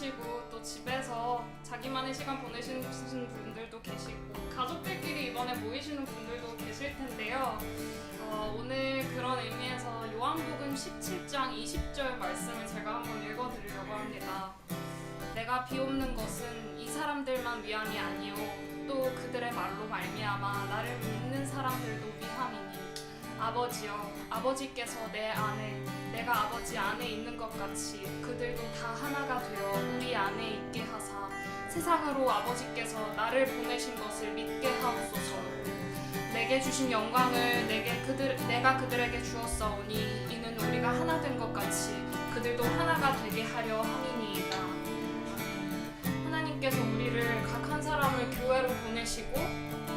보내시고 또 집에서 자기만의 시간 보내시는 분들도 계시고 가족들끼리 이번에 모이시는 분들도 계실 텐데요. 오늘 그런 의미에서 요한복음 17장 20절 말씀을 제가 한번 읽어드리려고 합니다. 내가 비옵는 것은 이 사람들만 위함이 아니요 또 그들의 말로 말미암아 나를 믿는 사람들도 위함이니 아버지여 아버지께서 내 안에 내가 아버지 안에 있는 것 같이 그들도 다 하나가 되어 우리 안에 있게 하사 세상으로 아버지께서 나를 보내신 것을 믿게 하옵소서. 내게 주신 영광을 내가 그들에게 주었사오니 이는 우리가 하나 된 것 같이 그들도 하나가 되게 하려 함이니이다. 하나님께서 우리를 각 한 사람을 교회로 보내시고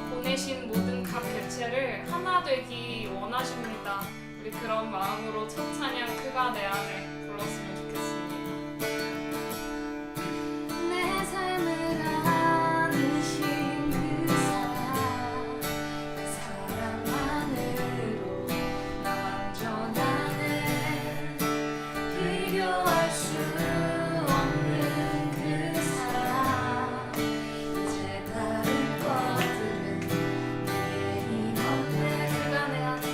보내신 모든 각 개체를 하나 되기 원하십니다. 우리 그런 마음으로 첫 찬양 그가 내 안에 불렀으면 좋겠습니다. 내 삶을 안으신 그 사랑만으로 나 완전하네. 비교할 수 없는 그 사랑 이제 다른 것들은 내 힘 없네. 그가 내 안에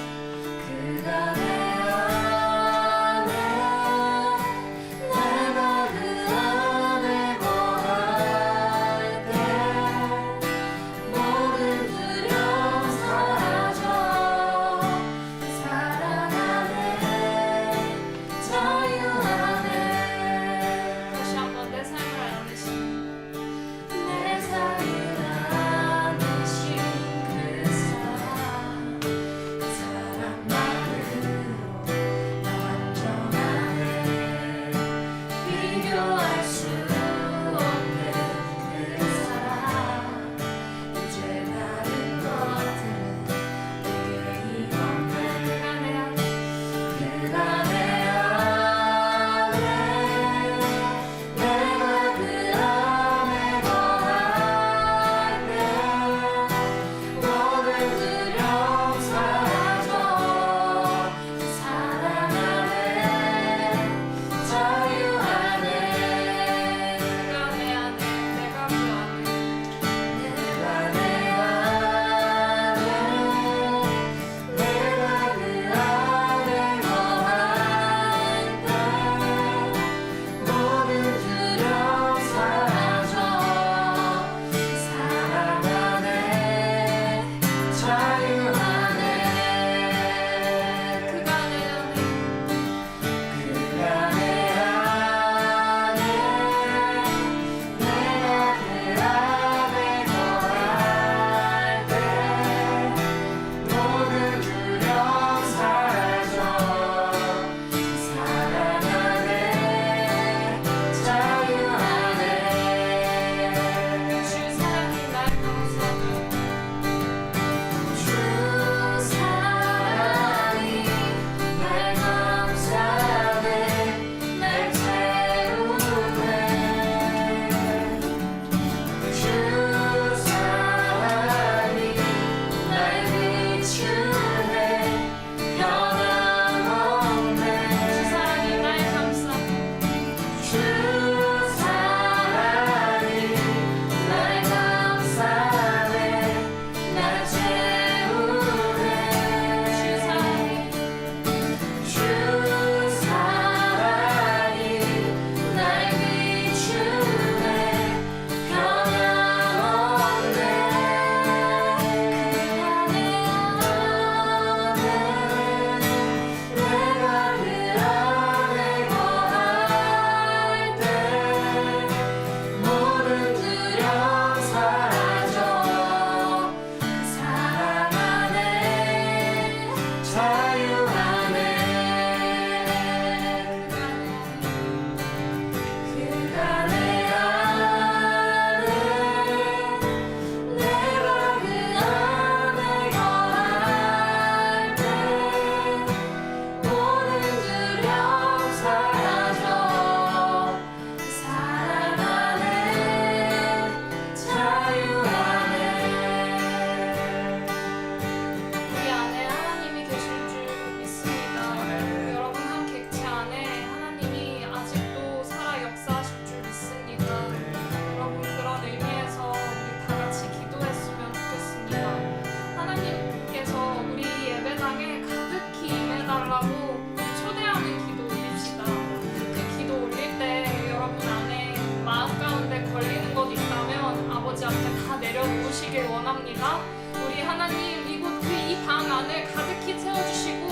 임하시길 원합니다. 우리 하나님 이곳 이 방 안을 가득히 채워주시고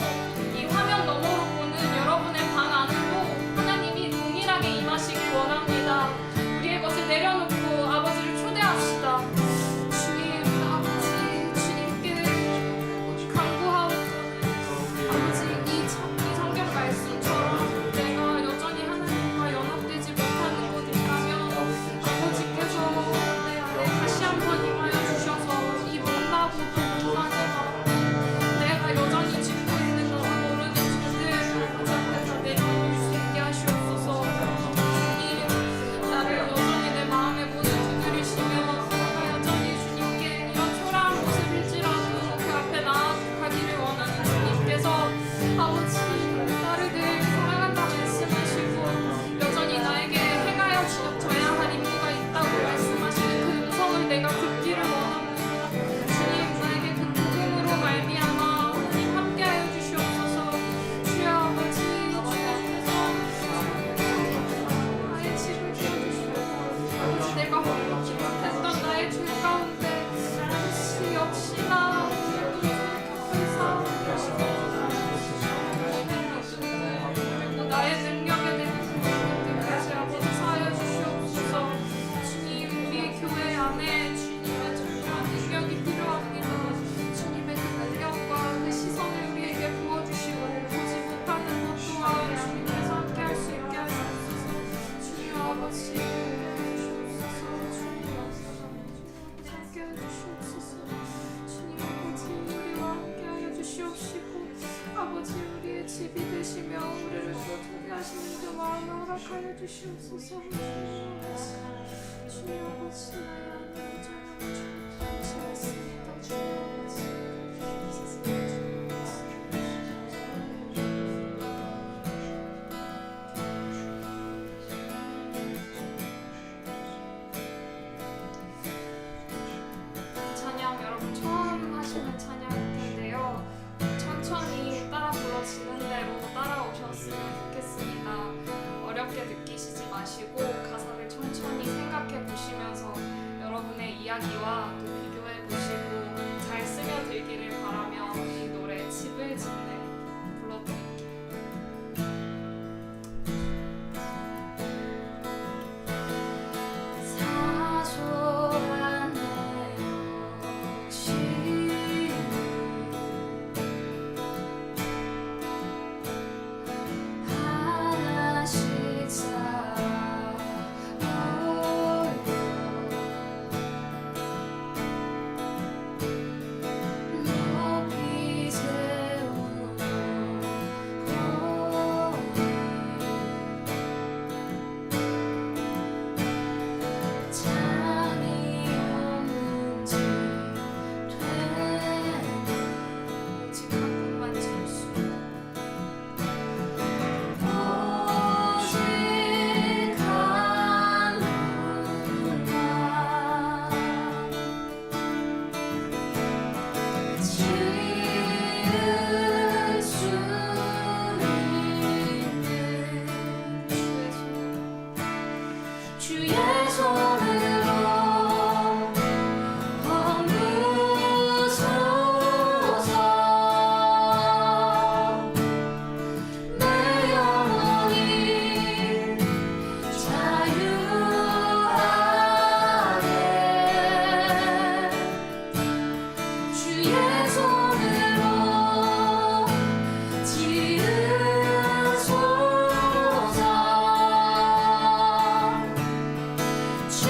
이 화면 너머로 보는 여러분의 방 안으로 하나님이 동일하게 임하시길 원합니다. 우리의 것을 내려놓고 아버지를 초대합시다. 주님 아버지 주님께 간구하옵고 아버지 이 성경 말씀처럼 내가 여전히 하나님과 연합되지 못하는 곳 있다면 아버지께서 내 안에 다시 한번 임하여 주셔서 이 못나고도 못나는 내가 여전히 짓고 있는 것을 모르는 죄들 아버지 앞에 다 내려놓을 수 있게 하시옵소서. 주님 나를 여전히 내 마음의 문을 두드리시며 내가 여전히 주님께 이런 초라한 모습일지라도 그 앞에 나아가기를 원하는 주님께서 아버지 나를 늘 사랑한다 말씀하시고 여전히 나에게 행하여 주셔야 할 임무가 있다고 말씀하시는 그 음성을 내가 듣기를 원합니다. 주님 나에게 그 복음으로 말미암아 하나님 함께하여 주시옵소서. 주여 아버지 주께서 나의 집을 지어주시옵소서. 아버지 내가 홀로지 못했던 나의 죄 가운데 아버지 역시나 오늘도 이렇게 사랑하시옵소서. 그리고 나의 능력에 대한 부분들까지 아버지 사하여 주시옵소서. 주님 우리 교회 안에 주님의 정말 능력이 필요합니다. 주님의 그 능력과 그 시선을 우리에게 부어주시고 보지 못하는 것 또한 주님께서 함께할 수 있게 하시옵소서. 주님 아버지 주옵소서. 주님 함께하여 주시옵소서. 주님 아버지 우리와 함께하여 주시옵시고 아버지 우리의 집이 되시며 우리를 또 하시는 그 마음을 허락하여 주시옵소서. 주님 아버지 나의 안에 자녀를 당신했습니다. 주님 아버지 찬양 여러분 처음 하시는 찬양일 텐데요. 천천히 따라 불러지는 대로 따라오셨으면 좋겠습니다. 어렵게 느끼시지 마시고 가사를 천천히 생각해 보시면서 여러분의 이야기와 또 비교해 보시고 잘 스며들기를 바라며 이 노래 집을 짓네 불러드릴게요. 사소한 내 욕심을 하나씩 쌓아 올려 높이 세우는 거리 잠이 없는 집 되는 집 가끔만 찰수 오직 하루만 지을 수 있는 주의 손으로 범무소서. 내 영혼이 자유하게 주의 손으로 지으소서. 주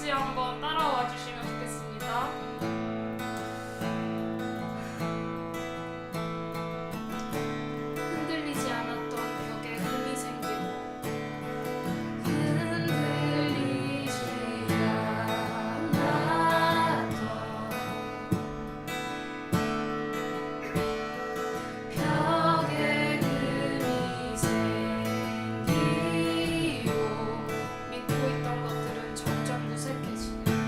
같이 한번 따라와 주시면 좋겠습니다. 흔들리지 않았던 벽에 금이 생기고 흔들리지 않았던 벽에 금이 생기고 믿고 있던 것들은 점점 무색해지네.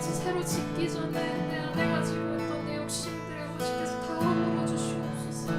다시 새로 짓기 전에 내 안에 가지고 있던 내 욕심들 아버지께서 다 허물어 주시옵소서.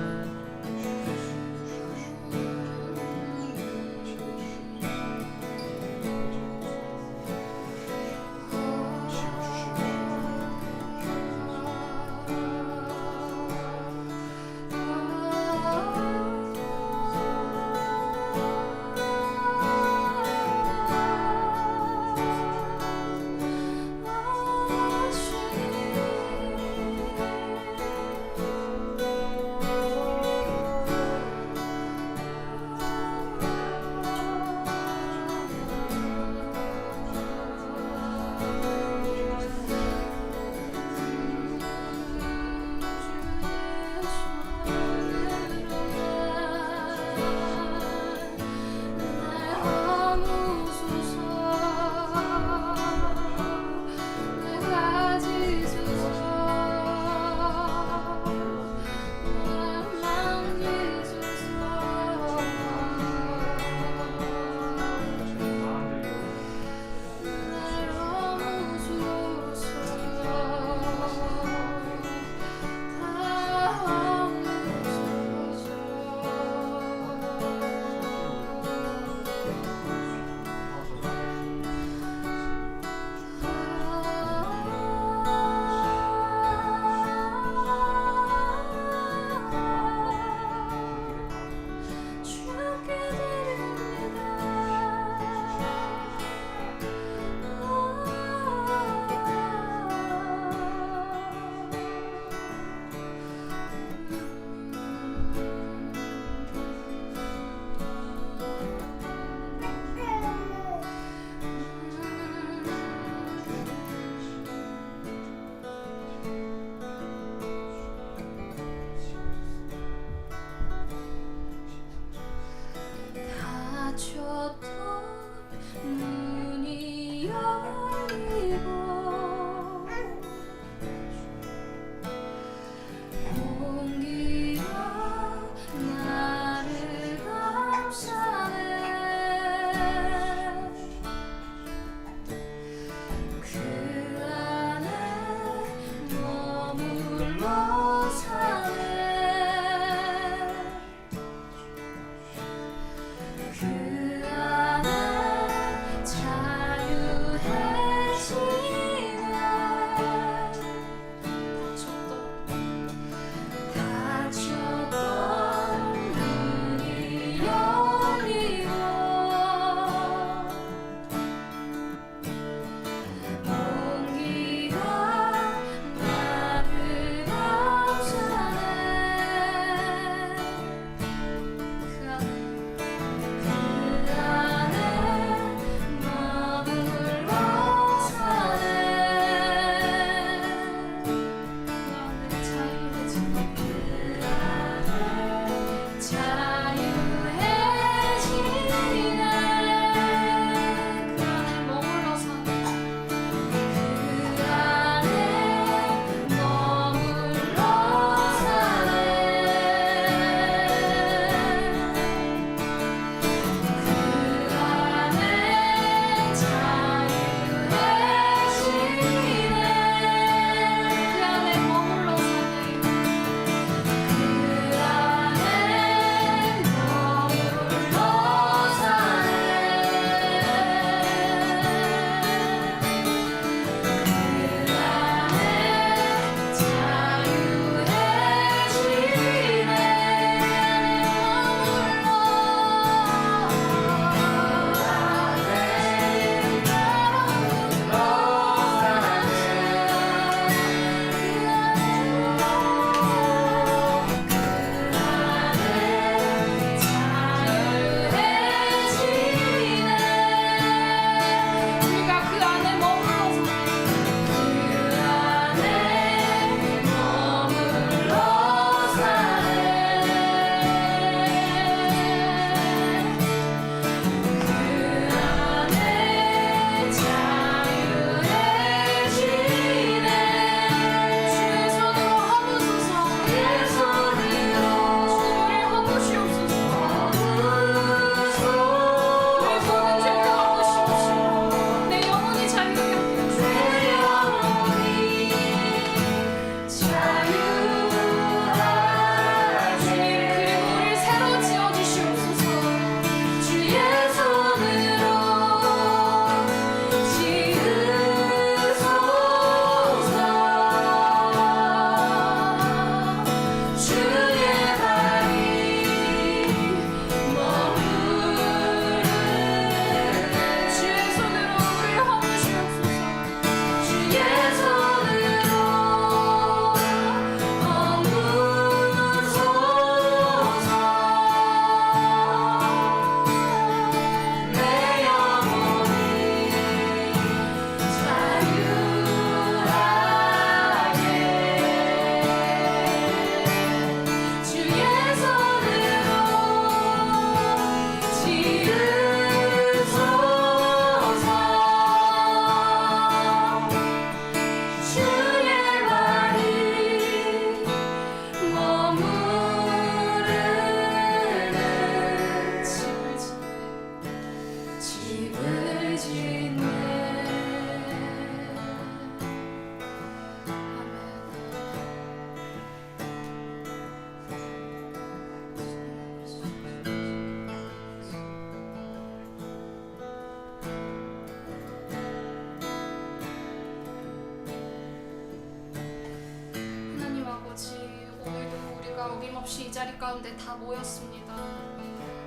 어김없이 이 자리 가운데 다 모였습니다.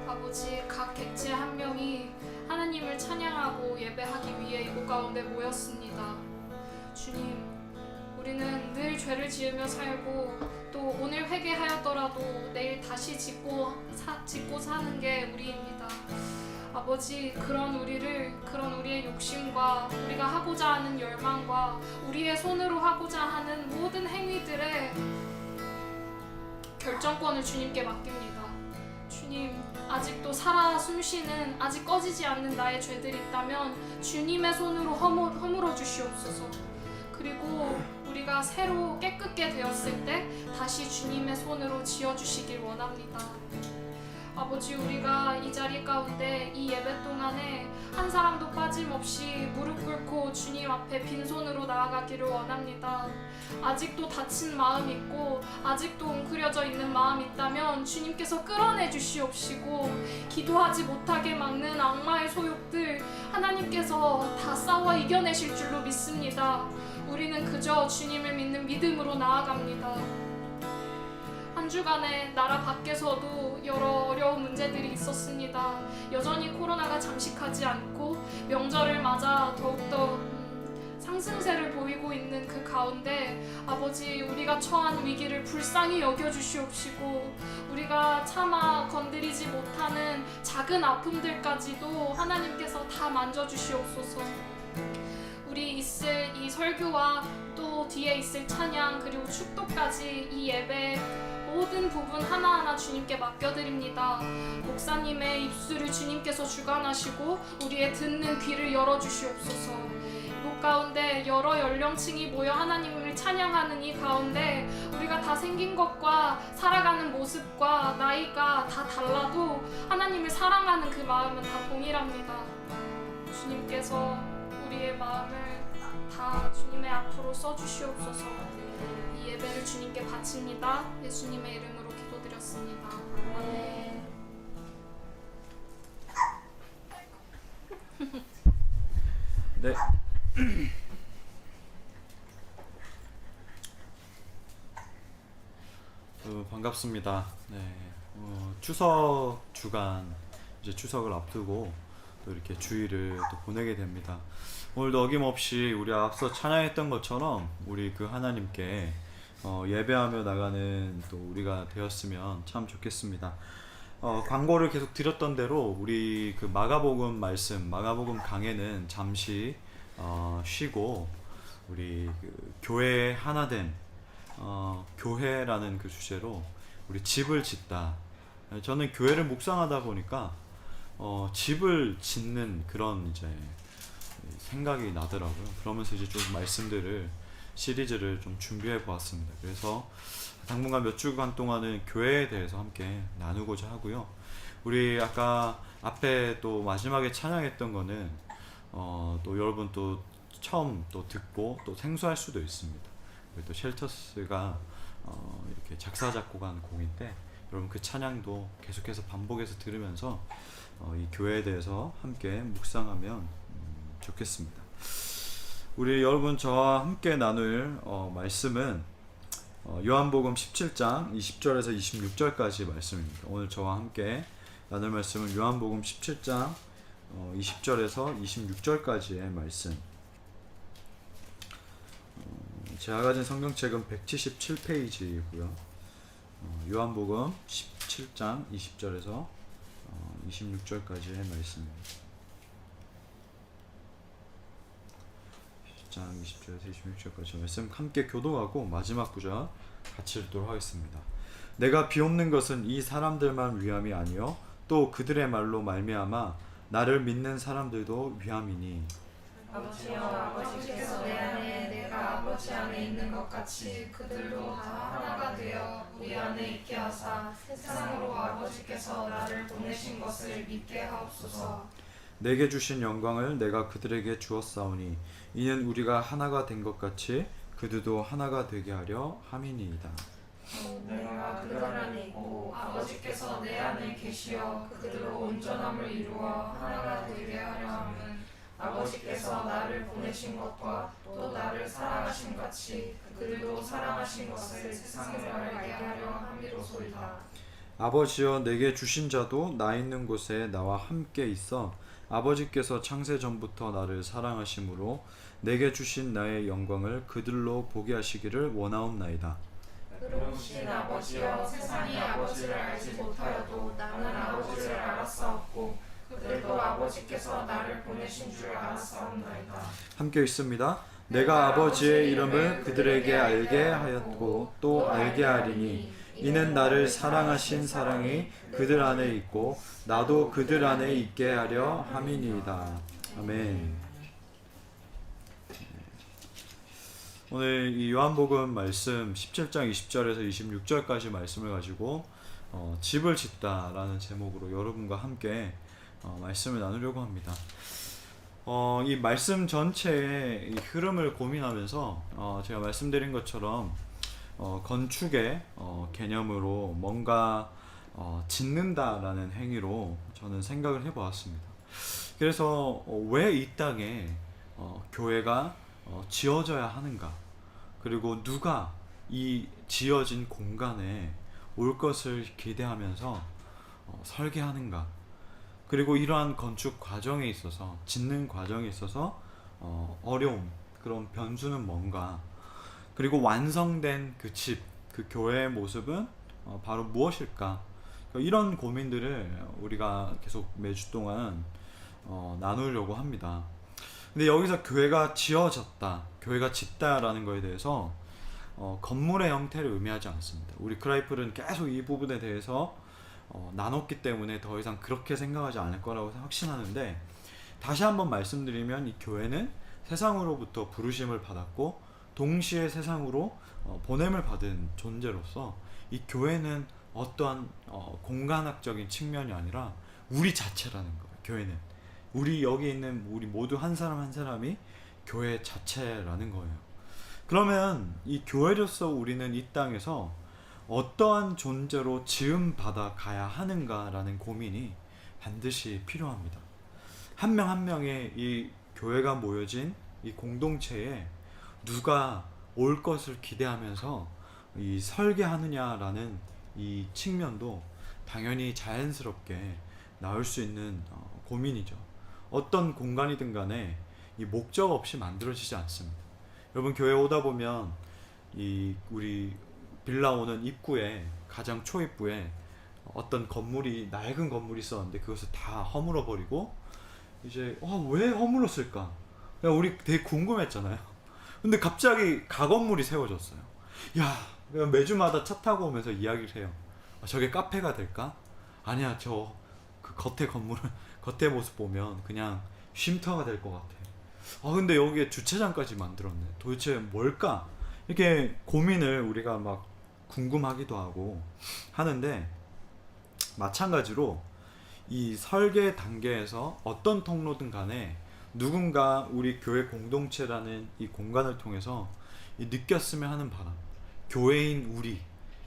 아버지, 각 객체 한 명이 하나님을 찬양하고 예배하기 위해 이곳 가운데 모였습니다. 주님, 우리는 늘 죄를 지으며 살고 또 오늘 회개하였더라도 내일 다시 짓고 사는 게 우리입니다. 아버지, 그런 우리의 욕심과 우리가 하고자 하는 열망과 우리의 손으로 하고자 하는 모든 행위들의 결정권을 주님께 맡깁니다. 주님, 아직도 살아 숨쉬는 아직 꺼지지 않는 나의 죄들이 있다면 주님의 손으로 허물어 주시옵소서. 그리고 우리가 새로 깨끗게 되었을 때 다시 주님의 손으로 지어주시길 원합니다. 아버지, 우리가 이 자리 가운데 이 예배 동안에 한 사람도 빠짐없이 무릎 꿇고 주님 앞에 빈손으로 나아가기를 원합니다. 아직도 다친 마음 있고 아직도 웅크려져 있는 마음 있다면 주님께서 끌어내 주시옵시고, 기도하지 못하게 막는 악마의 소욕들 하나님께서 다 싸워 이겨내실 줄로 믿습니다. 우리는 그저 주님을 믿는 믿음으로 나아갑니다. 한 주간에 나라 밖에서도 여러 어려운 문제들이 있었습니다. 여전히 코로나가 잠식하지 않고 명절을 맞아 더욱더 상승세를 보이고 있는 그 가운데 아버지, 우리가 처한 위기를 불쌍히 여겨주시옵시고, 우리가 차마 건드리지 못하는 작은 아픔들까지도 하나님께서 다 만져주시옵소서. 우리 있을 이 설교와 또 뒤에 있을 찬양 그리고 축도까지 이 예배 모든 부분 하나하나 주님께 맡겨드립니다. 목사님의 입술을 주님께서 주관하시고 우리의 듣는 귀를 열어주시옵소서. 이곳 가운데 여러 연령층이 모여 하나님을 찬양하는 이 가운데 우리가 다 생긴 것과 살아가는 모습과 나이가 다 달라도 하나님을 사랑하는 그 마음은 다 동일합니다. 주님께서 우리의 마음을 다 주님의 앞으로 써주시옵소서. 이 예배를 주님께 바칩니다. 예수님의 이름으로 기도드렸습니다. 아멘. 네. 반갑습니다. 네. 추석 주간, 이제 추석을 앞두고 또 이렇게 주일을 또 보내게 됩니다. 오늘도 어김없이 우리 앞서 찬양했던 것처럼 우리 그 하나님께 예배하며 나가는 또 우리가 되었으면 참 좋겠습니다. 광고를 계속 드렸던 대로 우리 그 마가복음 말씀, 마가복음 강해는 잠시 쉬고 우리 그 교회의 하나됨, 교회라는 그 주제로 우리 집을 짓다. 저는 교회를 묵상하다 보니까 집을 짓는 그런 이제 생각이 나더라고요. 그러면서 이제 좀 말씀들을 시리즈를 좀 준비해 보았습니다. 그래서 당분간 몇 주간 동안은 교회에 대해서 함께 나누고자 하고요. 우리 아까 앞에 또 마지막에 찬양했던 거는 또 여러분 또 처음 또 듣고 또 생소할 수도 있습니다. 또 쉘터스가 이렇게 작사 작곡한 곡인데 여러분 그 찬양도 계속해서 반복해서 들으면서 이 교회에 대해서 함께 묵상하면 좋겠습니다. 우리 여러분 저와 함께 나눌 말씀은 요한복음 17장 20절에서 26절까지 말씀입니다. 오늘 저와 함께 나눌 말씀은 요한복음 17장 20절에서 26절까지의 말씀. 제가 가진 성경책은 177페이지이고요. 요한복음 17장 20절에서 26절까지의 말씀입니다. 10장 20절에서 26절까지 말씀 함께 교독하고 마지막 구절 같이 읽도록 하겠습니다. 내가 비옵는 것은 이 사람들만 위함이 아니요 또 그들의 말로 말미암아 나를 믿는 사람들도 위함이니. 아버지여, 아버지께서 내 안에 내가 아버지 안에 있는 것 같이 그들도 다 하나가 되어 우리 안에 있게 하사 세상으로 아버지께서 나를 보내신 것을 믿게 하옵소서. 내게 주신 영광을 내가 그들에게 주었사오니 이는 우리가 하나가 된 것 같이 그들도 하나가 되게 하려 함이니이다. 내가 그들 안에 있고 아버지께서 내 안에 계시어 그들로 온전함을 이루어 하나가 되게 하려 함은 아버지께서 나를 보내신 것과 또 나를 사랑하신 같이 그들도 사랑하신 것을 세상으로 알게 하려 함이로소이다. 아버지여 내게 주신 자도 나 있는 곳에 나와 함께 있어 아버지께서 창세 전부터 나를 사랑하심으로 내게 주신 나의 영광을 그들로 보게 하시기를 원하옵나이다. 그러신 아버지여 세상이 아버지를 알지 못하여도 나는 아버지를 알았사옵고 그들도 아버지께서 나를 보내신 줄 알았사옵나이다. 함께 있습니다. 내가 아버지의 이름을 그들에게 알게 하였고 또 알게 하리니 이는 나를 사랑하신 사랑이 그들 안에 있고 나도 그들 안에 있게 하려 함이니이다. 아멘. 오늘 이 요한복음 말씀 17장 20절에서 26절까지 말씀을 가지고 집을 짓다라는 제목으로 여러분과 함께 말씀을 나누려고 합니다. 이 말씀 전체의 이 흐름을 고민하면서 제가 말씀드린 것처럼 건축의 개념으로 뭔가 짓는다라는 행위로 저는 생각을 해보았습니다. 그래서 왜 이 땅에 교회가 지어져야 하는가, 그리고 누가 이 지어진 공간에 올 것을 기대하면서 설계하는가, 그리고 이러한 건축 과정에 있어서, 짓는 과정에 있어서 어려움, 그런 변수는 뭔가, 그리고 완성된 그 집, 그 교회의 모습은 바로 무엇일까? 이런 고민들을 우리가 계속 매주 동안 나누려고 합니다. 근데 여기서 교회가 지어졌다, 교회가 짓다라는 거에 대해서 건물의 형태를 의미하지 않습니다. 우리 크라이플은 계속 이 부분에 대해서 나눴기 때문에 더 이상 그렇게 생각하지 않을 거라고 확신하는데, 다시 한번 말씀드리면 이 교회는 세상으로부터 부르심을 받았고 동시에 세상으로 보냄을 받은 존재로서 이 교회는 어떠한 공간학적인 측면이 아니라 우리 자체라는 거예요. 교회는 우리 여기 있는 우리 모두 한 사람 한 사람이 교회 자체라는 거예요. 그러면 이 교회로서 우리는 이 땅에서 어떠한 존재로 지음 받아 가야 하는가라는 고민이 반드시 필요합니다. 한 명 한 명의 이 교회가 모여진 이 공동체에 누가 올 것을 기대하면서 이 설계하느냐라는 이 측면도 당연히 자연스럽게 나올 수 있는 고민이죠. 어떤 공간이든 간에 이 목적 없이 만들어지지 않습니다. 여러분, 교회 오다 보면 이 우리 빌라 오는 입구에, 가장 초입구에 어떤 건물이, 낡은 건물이 있었는데 그것을 다 허물어 버리고 이제 왜 허물었을까? 우리 되게 궁금했잖아요. 근데 갑자기 가건물이 세워졌어요. 야, 매주마다 차 타고 오면서 이야기를 해요. 저게 카페가 될까? 아니야, 저 그 겉에 건물은 겉에 모습 보면 그냥 쉼터가 될 것 같아. 근데 여기에 주차장까지 만들었네. 도대체 뭘까? 이렇게 고민을 우리가 막 궁금하기도 하고 하는데, 마찬가지로 이 설계 단계에서 어떤 통로든 간에 누군가 우리 교회 공동체라는 이 공간을 통해서 느꼈으면 하는 바람, 교회인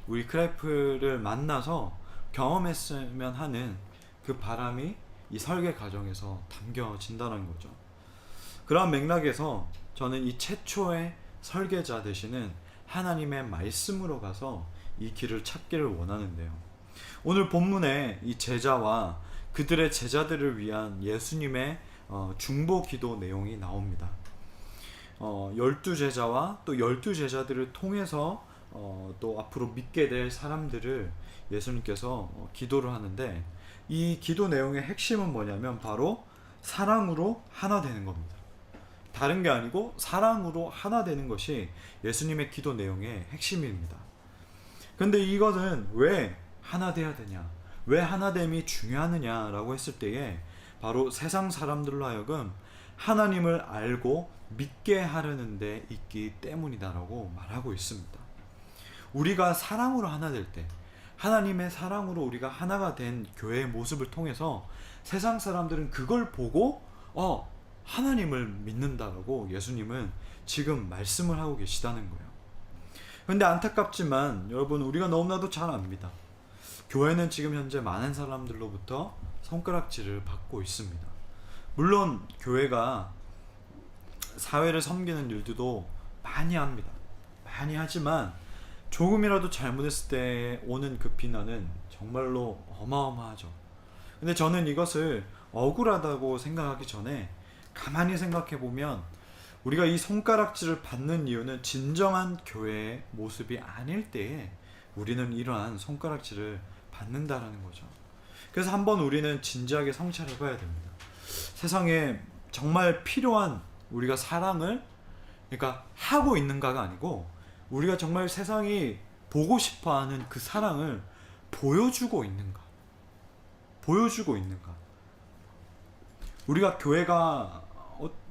우리 크라이프를 만나서 경험했으면 하는 그 바람이 이 설계 과정에서 담겨진다는 거죠. 그러한 맥락에서 저는 이 최초의 설계자 되시는 하나님의 말씀으로 가서 이 길을 찾기를 원하는데요. 오늘 본문에 이 제자와 그들의 제자들을 위한 예수님의 중보 기도 내용이 나옵니다. 12제자와 또 12제자들을 통해서 또 앞으로 믿게 될 사람들을 예수님께서 기도를 하는데, 이 기도 내용의 핵심은 뭐냐면 바로 사랑으로 하나 되는 겁니다. 다른 게 아니고 사랑으로 하나 되는 것이 예수님의 기도 내용의 핵심입니다. 근데 이거는 왜 하나 돼야 되냐, 왜 하나됨이 중요하느냐라고 했을 때에 바로 세상 사람들로 하여금 하나님을 알고 믿게 하려는 데 있기 때문이다라고 말하고 있습니다. 우리가 사랑으로 하나 될 때, 하나님의 사랑으로 우리가 하나가 된 교회의 모습을 통해서 세상 사람들은 그걸 보고 하나님을 믿는다라고 예수님은 지금 말씀을 하고 계시다는 거예요. 그런데 안타깝지만 여러분, 우리가 너무나도 잘 압니다. 교회는 지금 현재 많은 사람들로부터 손가락질을 받고 있습니다. 물론 교회가 사회를 섬기는 일들도 많이 합니다. 많이 하지만 조금이라도 잘못했을 때 오는 그 비난은 정말로 어마어마하죠. 근데 저는 이것을 억울하다고 생각하기 전에 가만히 생각해 보면 우리가 이 손가락질을 받는 이유는 진정한 교회의 모습이 아닐 때에 우리는 이러한 손가락질을 받는다라는 거죠. 그래서 한번 우리는 진지하게 성찰해 봐야 됩니다. 세상에 정말 필요한 우리가 사랑을 그러니까 하고 있는가가 아니고 우리가 정말 세상이 보고 싶어하는 그 사랑을 보여주고 있는가? 보여주고 있는가? 우리가 교회가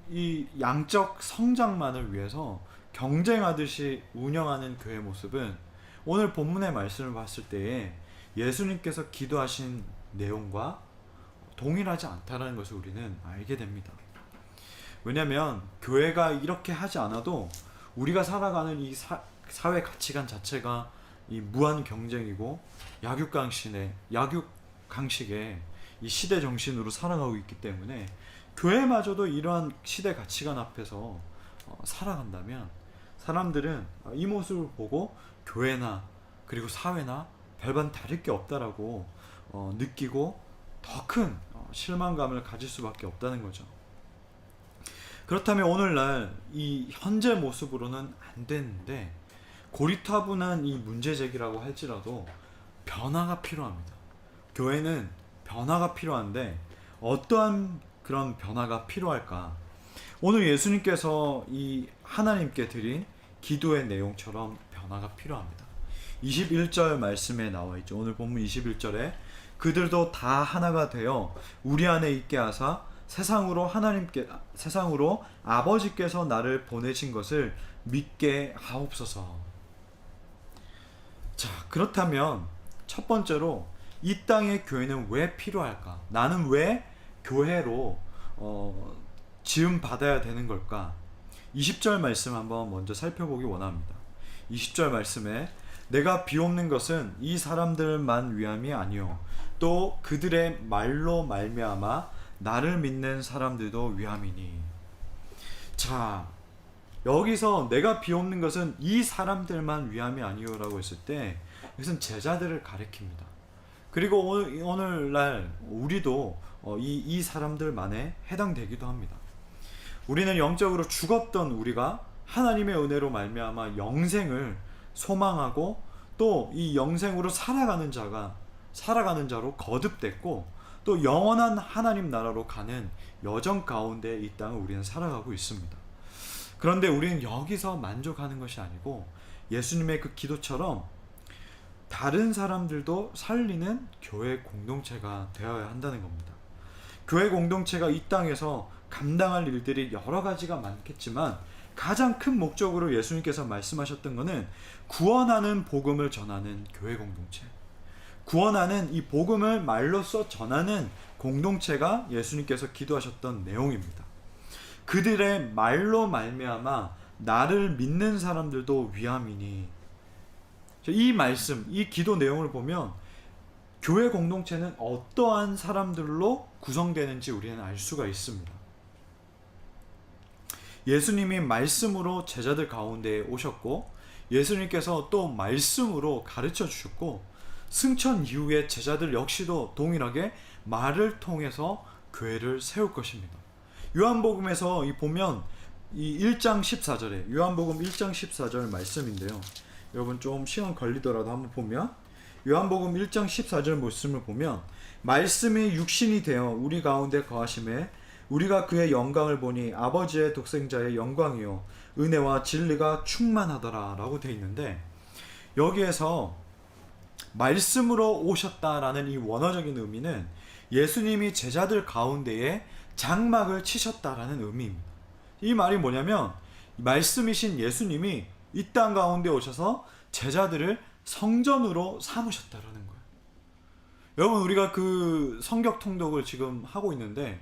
이 양적 성장만을 위해서 경쟁하듯이 운영하는 교회 모습은 오늘 본문의 말씀을 봤을 때에 예수님께서 기도하신 내용과 동일하지 않다는 것을 우리는 알게 됩니다. 왜냐하면 교회가 이렇게 하지 않아도 우리가 살아가는 이 사회 가치관 자체가 이 무한 경쟁이고 약육강식의 이 시대 정신으로 살아가고 있기 때문에 교회마저도 이러한 시대 가치관 앞에서 살아간다면 사람들은 이 모습을 보고 교회나 그리고 사회나 별반 다를 게 없다라고 느끼고 더 큰 실망감을 가질 수밖에 없다는 거죠. 그렇다면 오늘날 이 현재 모습으로는 안 되는데 고리타분한 이 문제 제기라고 할지라도 변화가 필요합니다. 교회는 변화가 필요한데 어떠한 그런 변화가 필요할까? 오늘 예수님께서 이 하나님께 드린 기도의 내용처럼 변화가 필요합니다. 21절 말씀에 나와 있죠. 오늘 본문 21절에 그들도 다 하나가 되어 우리 안에 있게 하사 세상으로 아버지께서 나를 보내신 것을 믿게 하옵소서. 자, 그렇다면 첫 번째로 이 땅의 교회는 왜 필요할까? 나는 왜 교회로 지음 받아야 되는 걸까? 20절 말씀 한번 먼저 살펴보기 원합니다. 20절 말씀에 내가 비옵는 것은 이 사람들만 위함이 아니요 또 그들의 말로 말미암아 나를 믿는 사람들도 위함이니. 자, 여기서 내가 비옵는 것은 이 사람들만 위함이 아니요라고 했을 때 이것은 제자들을 가리킵니다. 그리고 오늘날 우리도 이 사람들만에 해당되기도 합니다. 우리는 영적으로 죽었던 우리가 하나님의 은혜로 말미암아 영생을 소망하고 또 이 영생으로 살아가는 자로 거듭됐고 또 영원한 하나님 나라로 가는 여정 가운데 이 땅을 우리는 살아가고 있습니다. 그런데 우리는 여기서 만족하는 것이 아니고 예수님의 그 기도처럼 다른 사람들도 살리는 교회 공동체가 되어야 한다는 겁니다. 교회 공동체가 이 땅에서 감당할 일들이 여러 가지가 많겠지만 가장 큰 목적으로 예수님께서 말씀하셨던 것은 구원하는 복음을 전하는 교회 공동체, 구원하는 이 복음을 말로써 전하는 공동체가 예수님께서 기도하셨던 내용입니다. 그들의 말로 말미암아 나를 믿는 사람들도 위함이니. 이 말씀, 이 기도 내용을 보면 교회 공동체는 어떠한 사람들로 구성되는지 우리는 알 수가 있습니다. 예수님이 말씀으로 제자들 가운데 오셨고 예수님께서 또 말씀으로 가르쳐 주셨고 승천 이후에 제자들 역시도 동일하게 말을 통해서 교회를 세울 것입니다. 요한복음에서 보면 이 1장 14절에 요한복음 1장 14절 말씀인데요. 여러분 좀 시간 걸리더라도 한번 보면 요한복음 1장 14절 말씀을 보면 말씀이 육신이 되어 우리 가운데 거하심에 우리가 그의 영광을 보니 아버지의 독생자의 영광이요 은혜와 진리가 충만하더라 라고 되어 있는데 여기에서 말씀으로 오셨다라는 이 원어적인 의미는 예수님이 제자들 가운데에 장막을 치셨다라는 의미입니다. 이 말이 뭐냐면 말씀이신 예수님이 이 땅 가운데 오셔서 제자들을 성전으로 삼으셨다라는 거예요. 여러분 우리가 그 성격 통독을 지금 하고 있는데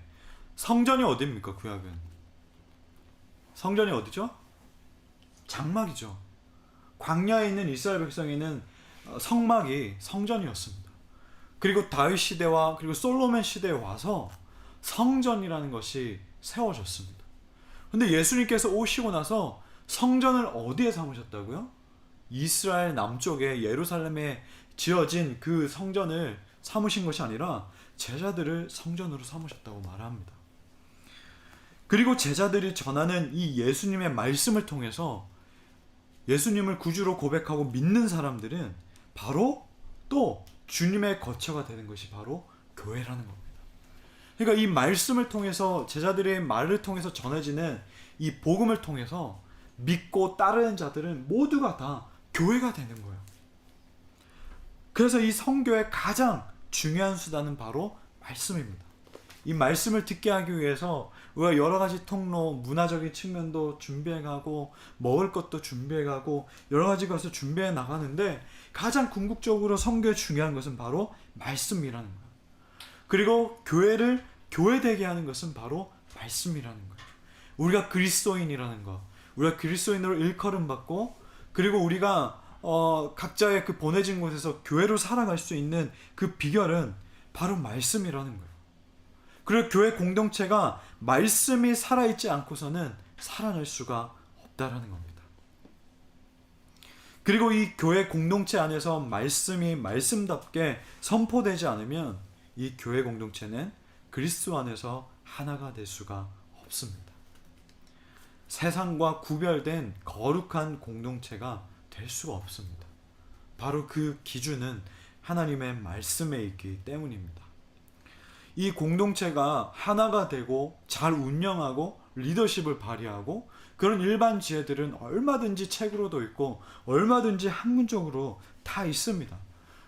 성전이 어디입니까? 구약은 성전이 어디죠? 장막이죠. 광야에 있는 이스라엘 백성에는 성막이 성전이었습니다. 그리고 다윗 시대와 그리고 솔로몬 시대에 와서 성전이라는 것이 세워졌습니다. 근데 예수님께서 오시고 나서 성전을 어디에 삼으셨다고요? 이스라엘 남쪽에 예루살렘에 지어진 그 성전을 삼으신 것이 아니라 제자들을 성전으로 삼으셨다고 말합니다. 그리고 제자들이 전하는 이 예수님의 말씀을 통해서 예수님을 구주로 고백하고 믿는 사람들은 바로 또 주님의 거처가 되는 것이 바로 교회라는 겁니다. 그러니까 이 말씀을 통해서 제자들의 말을 통해서 전해지는 이 복음을 통해서 믿고 따르는 자들은 모두가 다 교회가 되는 거예요. 그래서 이 선교의 가장 중요한 수단은 바로 말씀입니다. 이 말씀을 듣게 하기 위해서 우리가 여러 가지 통로, 문화적인 측면도 준비해가고 먹을 것도 준비해가고 여러 가지 것을 준비해 나가는데 가장 궁극적으로 선교에 중요한 것은 바로 말씀이라는 거예요. 그리고 교회를 교회되게 하는 것은 바로 말씀이라는 거예요. 우리가 그리스도인이라는 것, 우리가 그리스도인으로 일컬음 받고 그리고 우리가 각자의 그 보내진 곳에서 교회로 살아갈 수 있는 그 비결은 바로 말씀이라는 거예요. 그리고 교회 공동체가 말씀이 살아있지 않고서는 살아날 수가 없다라는 겁니다. 그리고 이 교회 공동체 안에서 말씀이 말씀답게 선포되지 않으면 이 교회 공동체는 그리스도 안에서 하나가 될 수가 없습니다. 세상과 구별된 거룩한 공동체가 될 수가 없습니다. 바로 그 기준은 하나님의 말씀에 있기 때문입니다. 이 공동체가 하나가 되고 잘 운영하고 리더십을 발휘하고 그런 일반 지혜들은 얼마든지 책으로도 있고 얼마든지 학문적으로 다 있습니다.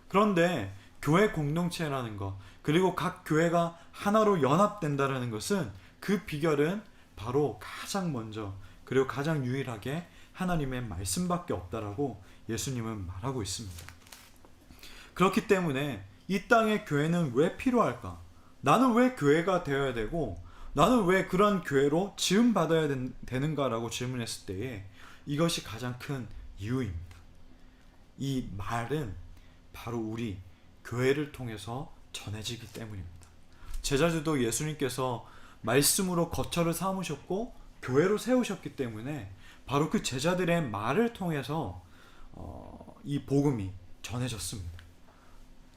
그런데 교회 공동체라는 것 그리고 각 교회가 하나로 연합된다는 것은 그 비결은 바로 가장 먼저 그리고 가장 유일하게 하나님의 말씀밖에 없다라고 예수님은 말하고 있습니다. 그렇기 때문에 이 땅의 교회는 왜 필요할까? 나는 왜 교회가 되어야 되고 나는 왜 그런 교회로 지음받아야 되는가라고 질문했을 때에 이것이 가장 큰 이유입니다. 이 말은 바로 우리 교회를 통해서 전해지기 때문입니다. 제자들도 예수님께서 말씀으로 거처를 삼으셨고 교회로 세우셨기 때문에 바로 그 제자들의 말을 통해서 이 복음이 전해졌습니다.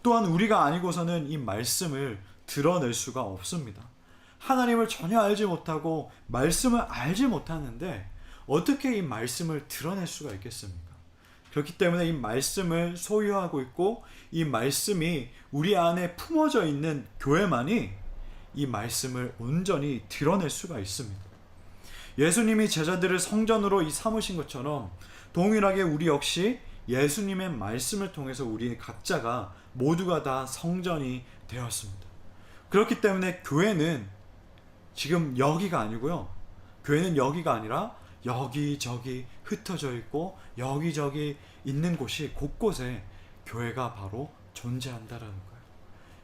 또한 우리가 아니고서는 이 말씀을 드러낼 수가 없습니다. 하나님을 전혀 알지 못하고 말씀을 알지 못하는데 어떻게 이 말씀을 드러낼 수가 있겠습니까? 그렇기 때문에 이 말씀을 소유하고 있고 이 말씀이 우리 안에 품어져 있는 교회만이 이 말씀을 온전히 드러낼 수가 있습니다. 예수님이 제자들을 성전으로 삼으신 것처럼 동일하게 우리 역시 예수님의 말씀을 통해서 우리 각자가 모두가 다 성전이 되었습니다. 그렇기 때문에 교회는 지금 여기가 아니고요. 교회는 여기가 아니라 여기저기 흩어져 있고 여기저기 있는 곳이 곳곳에 교회가 바로 존재한다라는 거예요.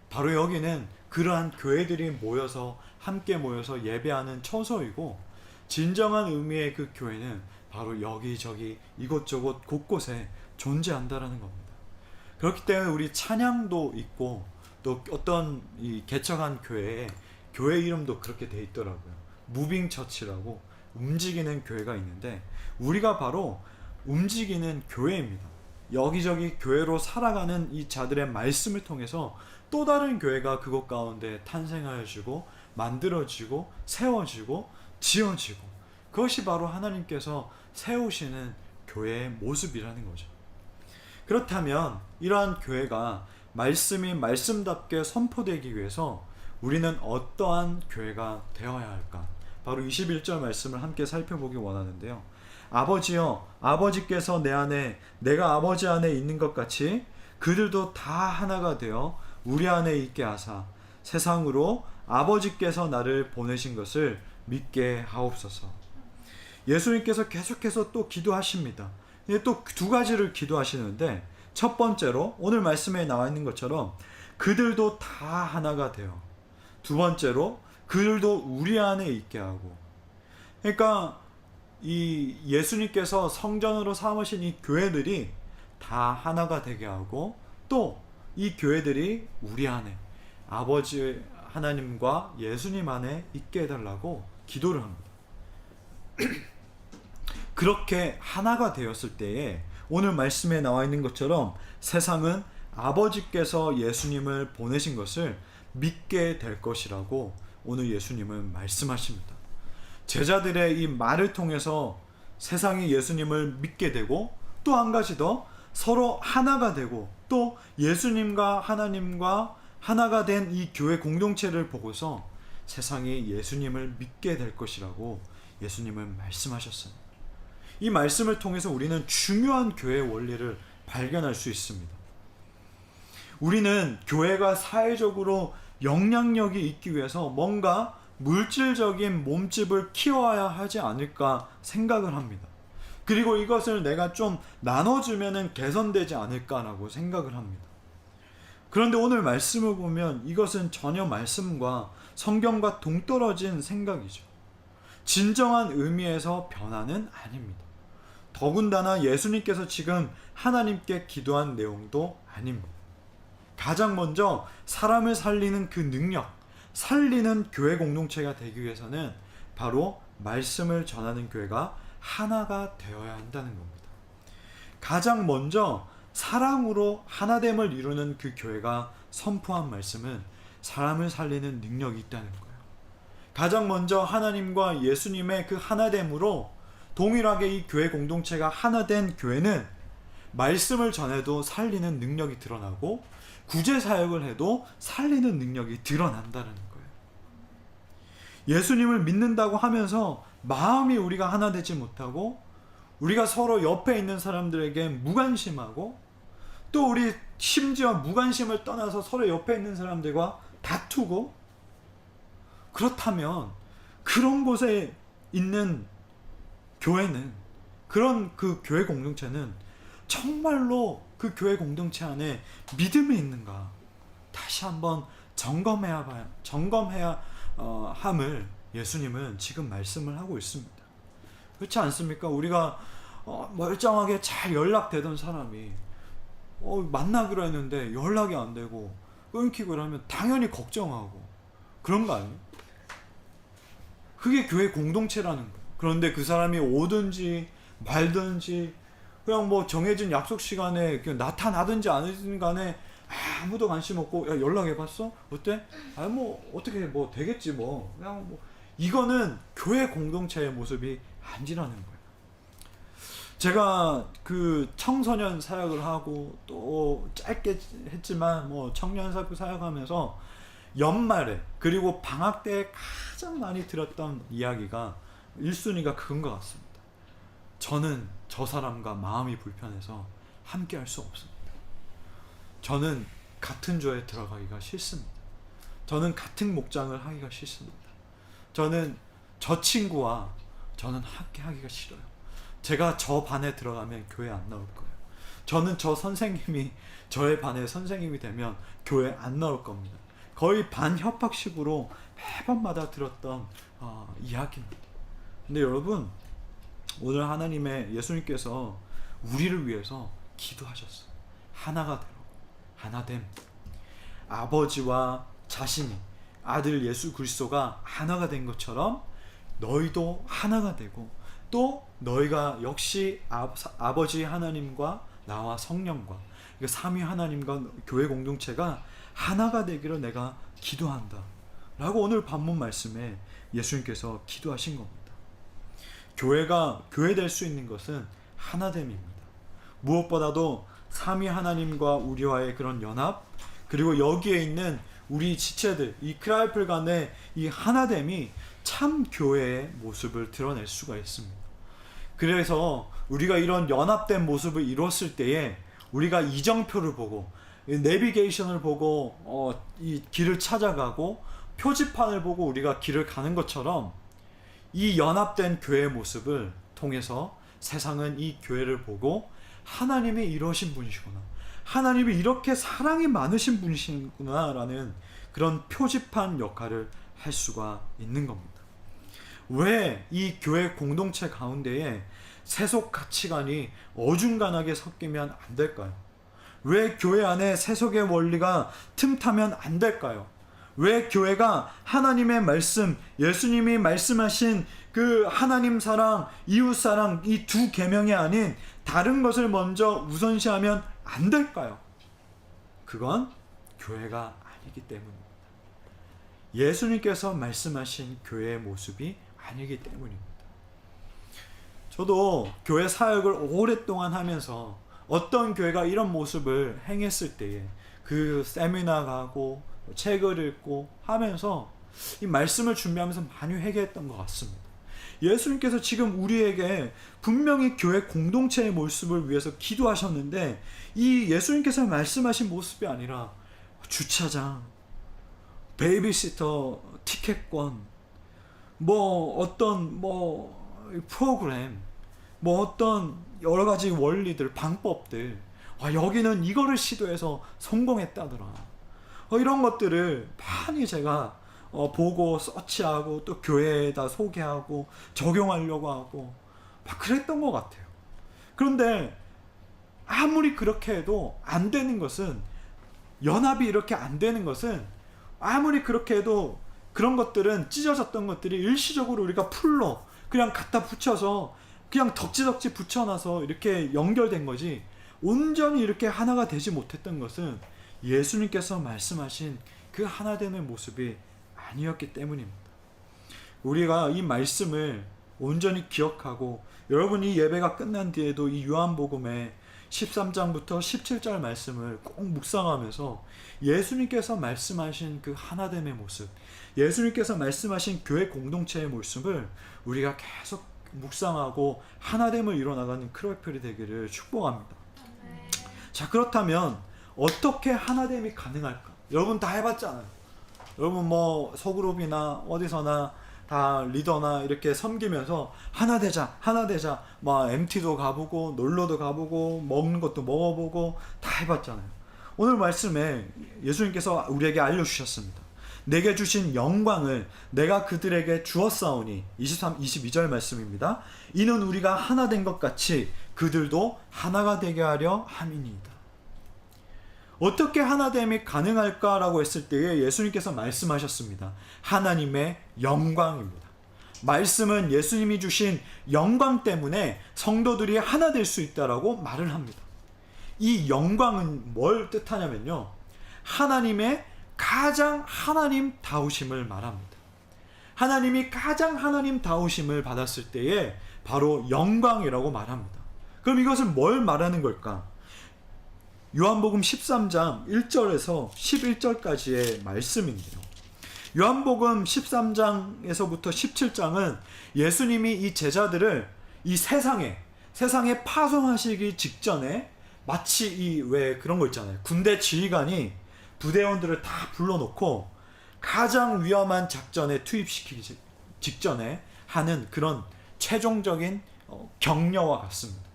바로 여기는 그러한 교회들이 모여서 함께 모여서 예배하는 처소이고 진정한 의미의 그 교회는 바로 여기저기 이곳저곳 곳곳에 존재한다라는 겁니다. 그렇기 때문에 우리 찬양도 있고 또 어떤 이 개척한 교회에 교회 이름도 그렇게 돼 있더라고요. 무빙 처치라고 움직이는 교회가 있는데 우리가 바로 움직이는 교회입니다. 여기저기 교회로 살아가는 이 자들의 말씀을 통해서 또 다른 교회가 그곳 가운데 탄생하여지고 만들어지고 세워지고 지어지고 그것이 바로 하나님께서 세우시는 교회의 모습이라는 거죠. 그렇다면 이러한 교회가 말씀이 말씀답게 선포되기 위해서 우리는 어떠한 교회가 되어야 할까? 바로 21절 말씀을 함께 살펴보기 원하는데요. 아버지여, 아버지께서 내 안에 내가 아버지 안에 있는 것 같이 그들도 다 하나가 되어 우리 안에 있게 하사 세상으로 아버지께서 나를 보내신 것을 믿게 하옵소서. 예수님께서 계속해서 또 기도하십니다. 또 두 가지를 기도하시는데 첫 번째로 오늘 말씀에 나와 있는 것처럼 그들도 다 하나가 되어 두 번째로 그들도 우리 안에 있게 하고 그러니까 이 예수님께서 성전으로 삼으신 이 교회들이 다 하나가 되게 하고 또 이 교회들이 우리 안에 아버지 하나님과 예수님 안에 있게 해달라고 기도를 합니다. 그렇게 하나가 되었을 때에 오늘 말씀에 나와 있는 것처럼 세상은 아버지께서 예수님을 보내신 것을 믿게 될 것이라고 오늘 예수님은 말씀하십니다. 제자들의 이 말을 통해서 세상이 예수님을 믿게 되고, 또 한 가지 더 서로 하나가 되고, 또 예수님과 하나님과 하나가 된 이 교회 공동체를 보고서 세상이 예수님을 믿게 될 것이라고 예수님은 말씀하셨어요. 이 말씀을 통해서 우리는 중요한 교회 원리를 발견할 수 있습니다. 우리는 교회가 사회적으로 영향력이 있기 위해서 뭔가 물질적인 몸집을 키워야 하지 않을까 생각을 합니다. 그리고 이것을 내가 좀 나눠주면 개선되지 않을까라고 생각을 합니다. 그런데 오늘 말씀을 보면 이것은 전혀 말씀과 성경과 동떨어진 생각이죠. 진정한 의미에서 변화는 아닙니다. 더군다나 예수님께서 지금 하나님께 기도한 내용도 아닙니다. 가장 먼저 사람을 살리는 그 능력, 살리는 교회 공동체가 되기 위해서는 바로 말씀을 전하는 교회가 하나가 되어야 한다는 겁니다. 가장 먼저 사랑으로 하나됨을 이루는 그 교회가 선포한 말씀은 사람을 살리는 능력이 있다는 거예요. 가장 먼저 하나님과 예수님의 그 하나됨으로 동일하게 이 교회 공동체가 하나된 교회는 말씀을 전해도 살리는 능력이 드러나고, 구제 사역을 해도 살리는 능력이 드러난다는 거예요. 예수님을 믿는다고 하면서 마음이 우리가 하나 되지 못하고, 우리가 서로 옆에 있는 사람들에게 무관심하고, 또 우리 심지어 무관심을 떠나서 서로 옆에 있는 사람들과 다투고, 그렇다면 그런 곳에 있는 교회는, 그런 그 교회 공동체는 정말로 그 교회 공동체 안에 믿음이 있는가 다시 한번 점검해야 함을 예수님은 지금 말씀을 하고 있습니다. 그렇지 않습니까? 우리가 멀쩡하게 잘 연락되던 사람이 만나기로 했는데 연락이 안 되고 끊기고 이러면 당연히 걱정하고 그런 거 아니에요? 그게 교회 공동체라는 거예요. 그런데 그 사람이 오든지 말든지 그냥 뭐 정해진 약속 시간에 그냥 나타나든지 안 하든지 간에 아무도 관심 없고, 야, 연락해봤어? 어때? 아, 뭐 어떻게 뭐 되겠지 뭐. 그냥 뭐. 이거는 교회 공동체의 모습이 아니라는 거예요. 제가 그 청소년 사역을 하고 또 짧게 했지만 뭐 청년 사역하면서 연말에 그리고 방학 때 가장 많이 들었던 이야기가 1순위가 그건 것 같습니다. 저는 저 사람과 마음이 불편해서 함께 할 수 없습니다. 저는 같은 조에 들어가기가 싫습니다. 저는 같은 목장을 하기가 싫습니다. 저는 저 친구와 저는 함께 하기가 싫어요. 제가 저 반에 들어가면 교회 안 나올 거예요. 저는 저 선생님이 저의 반의 선생님이 되면 교회 안 나올 겁니다. 거의 반협박식으로 매번마다 들었던 이야기입니다. 근데 여러분, 오늘 하나님의 예수님께서 우리를 위해서 기도하셨어요. 하나가 되라고. 하나됨. 아버지와 자신이 아들 예수 그리스도가 하나가 된 것처럼 너희도 하나가 되고, 또 너희가 역시 아버지 하나님과 나와 성령과 삼위 하나님과 교회 공동체가 하나가 되기를 내가 기도한다 라고 오늘 본문 말씀에 예수님께서 기도하신 겁니다. 교회가 교회 될 수 있는 것은 하나됨입니다. 무엇보다도 삼위 하나님과 우리와의 그런 연합, 그리고 여기에 있는 우리 지체들, 이 크라이플 간의 이 하나됨이 참 교회의 모습을 드러낼 수가 있습니다. 그래서 우리가 이런 연합된 모습을 이뤘을 때에 우리가 이정표를 보고 내비게이션을 보고 이 길을 찾아가고 표지판을 보고 우리가 길을 가는 것처럼 이 연합된 교회의 모습을 통해서 세상은 이 교회를 보고 하나님이 이러신 분이시구나, 하나님이 이렇게 사랑이 많으신 분이시구나 라는 그런 표지판 역할을 할 수가 있는 겁니다. 왜 이 교회 공동체 가운데에 세속 가치관이 어중간하게 섞이면 안 될까요? 왜 교회 안에 세속의 원리가 틈타면 안 될까요? 왜 교회가 하나님의 말씀, 예수님이 말씀하신 그 하나님 사랑, 이웃 사랑 이 두 계명이 아닌 다른 것을 먼저 우선시하면 안 될까요? 그건 교회가 아니기 때문입니다. 예수님께서 말씀하신 교회의 모습이 아니기 때문입니다. 저도 교회 사역을 오랫동안 하면서 어떤 교회가 이런 모습을 행했을 때에 그 세미나 가고 책을 읽고 하면서 이 말씀을 준비하면서 많이 회개했던 것 같습니다. 예수님께서 지금 우리에게 분명히 교회 공동체의 모습을 위해서 기도하셨는데 이 예수님께서 말씀하신 모습이 아니라 주차장, 베이비시터 티켓권, 어떤 프로그램, 어떤 여러 가지 원리들, 방법들, 여기는 이거를 시도해서 성공했다더라. 이런 것들을 많이 제가 보고 서치하고 또 교회에다 소개하고 적용하려고 하고 막 그랬던 것 같아요. 그런데 아무리 그렇게 해도 안 되는 것은, 연합이 이렇게 안 되는 것은, 아무리 그렇게 해도 그런 것들은 찢어졌던 것들이 일시적으로 우리가 풀로 그냥 갖다 붙여서 그냥 덕지덕지 붙여놔서 이렇게 연결된 거지, 온전히 이렇게 하나가 되지 못했던 것은 예수님께서 말씀하신 그 하나됨의 모습이 아니었기 때문입니다. 우리가 이 말씀을 온전히 기억하고, 여러분이 예배가 끝난 뒤에도 이 요한복음의 13장부터 17절 말씀을 꼭 묵상하면서 예수님께서 말씀하신 그 하나됨의 모습, 예수님께서 말씀하신 교회 공동체의 모습을 우리가 계속 묵상하고 하나됨을 이뤄나가는 크로이펠이 되기를 축복합니다. 자, 그렇다면 어떻게 하나됨이 가능할까? 여러분 다 해봤잖아요. 여러분 소그룹이나 어디서나 다 리더나 이렇게 섬기면서 하나 되자 MT도 가보고 놀러도 가보고 먹는 것도 먹어보고 다 해봤잖아요. 오늘 말씀에 예수님께서 우리에게 알려주셨습니다. 내게 주신 영광을 내가 그들에게 주었사오니, 22절 말씀입니다. 이는 우리가 하나 된 것 같이 그들도 하나가 되게 하려 함이니이다. 어떻게 하나됨이 가능할까라고 했을 때에 예수님께서 말씀하셨습니다. 하나님의 영광입니다. 말씀은 예수님이 주신 영광 때문에 성도들이 하나 될 수 있다라고 말을 합니다. 이 영광은 뭘 뜻하냐면요, 하나님의 가장 하나님다우심을 말합니다. 하나님이 가장 하나님다우심을 받았을 때에 바로 영광이라고 말합니다. 그럼 이것은 뭘 말하는 걸까? 요한복음 13장 1절에서 11절까지의 말씀인데요, 요한복음 13장에서부터 17장은 예수님이 이 제자들을 이 세상에 파송하시기 직전에 마치 왜 그런 거 있잖아요, 군대 지휘관이 부대원들을 다 불러놓고 가장 위험한 작전에 투입시키기 직전에 하는 그런 최종적인 격려와 같습니다.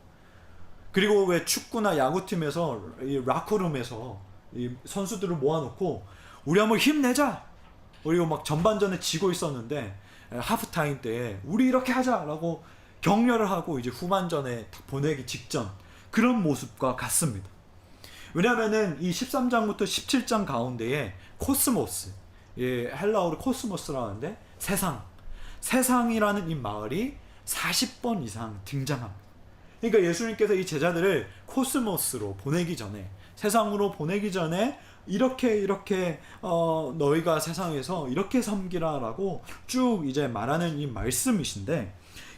그리고 왜 축구나 야구팀에서 이 라커룸에서 이 선수들을 모아놓고 우리 한번 힘내자, 그리고 막 전반전에 지고 있었는데 하프타임 때 우리 이렇게 하자라고 격려를 하고 이제 후반전에 보내기 직전, 그런 모습과 같습니다. 왜냐하면은 이 13장부터 17장 가운데에 코스모스, 헬라어로 코스모스라고 하는데 세상이라는 이 마을이 40번 이상 등장합니다. 그러니까 예수님께서 이 제자들을 코스모스로 보내기 전에, 세상으로 보내기 전에 이렇게 너희가 세상에서 이렇게 섬기라라고 쭉 이제 말하는 이 말씀이신데,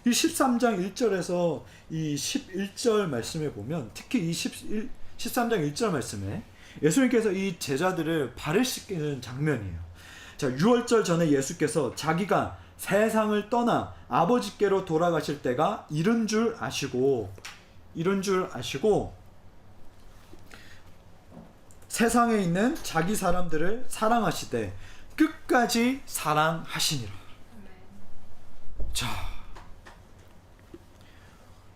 이 13장 1절에서 이 11절 말씀에 보면, 특히 이 13장 1절 말씀에 예수님께서 이 제자들을 발을 씻기는 장면이에요. 자, 6월절 전에 예수께서 자기가 세상을 떠나 아버지께로 돌아가실 때가 이른 줄 아시고 세상에 있는 자기 사람들을 사랑하시되 끝까지 사랑하시니라. 자,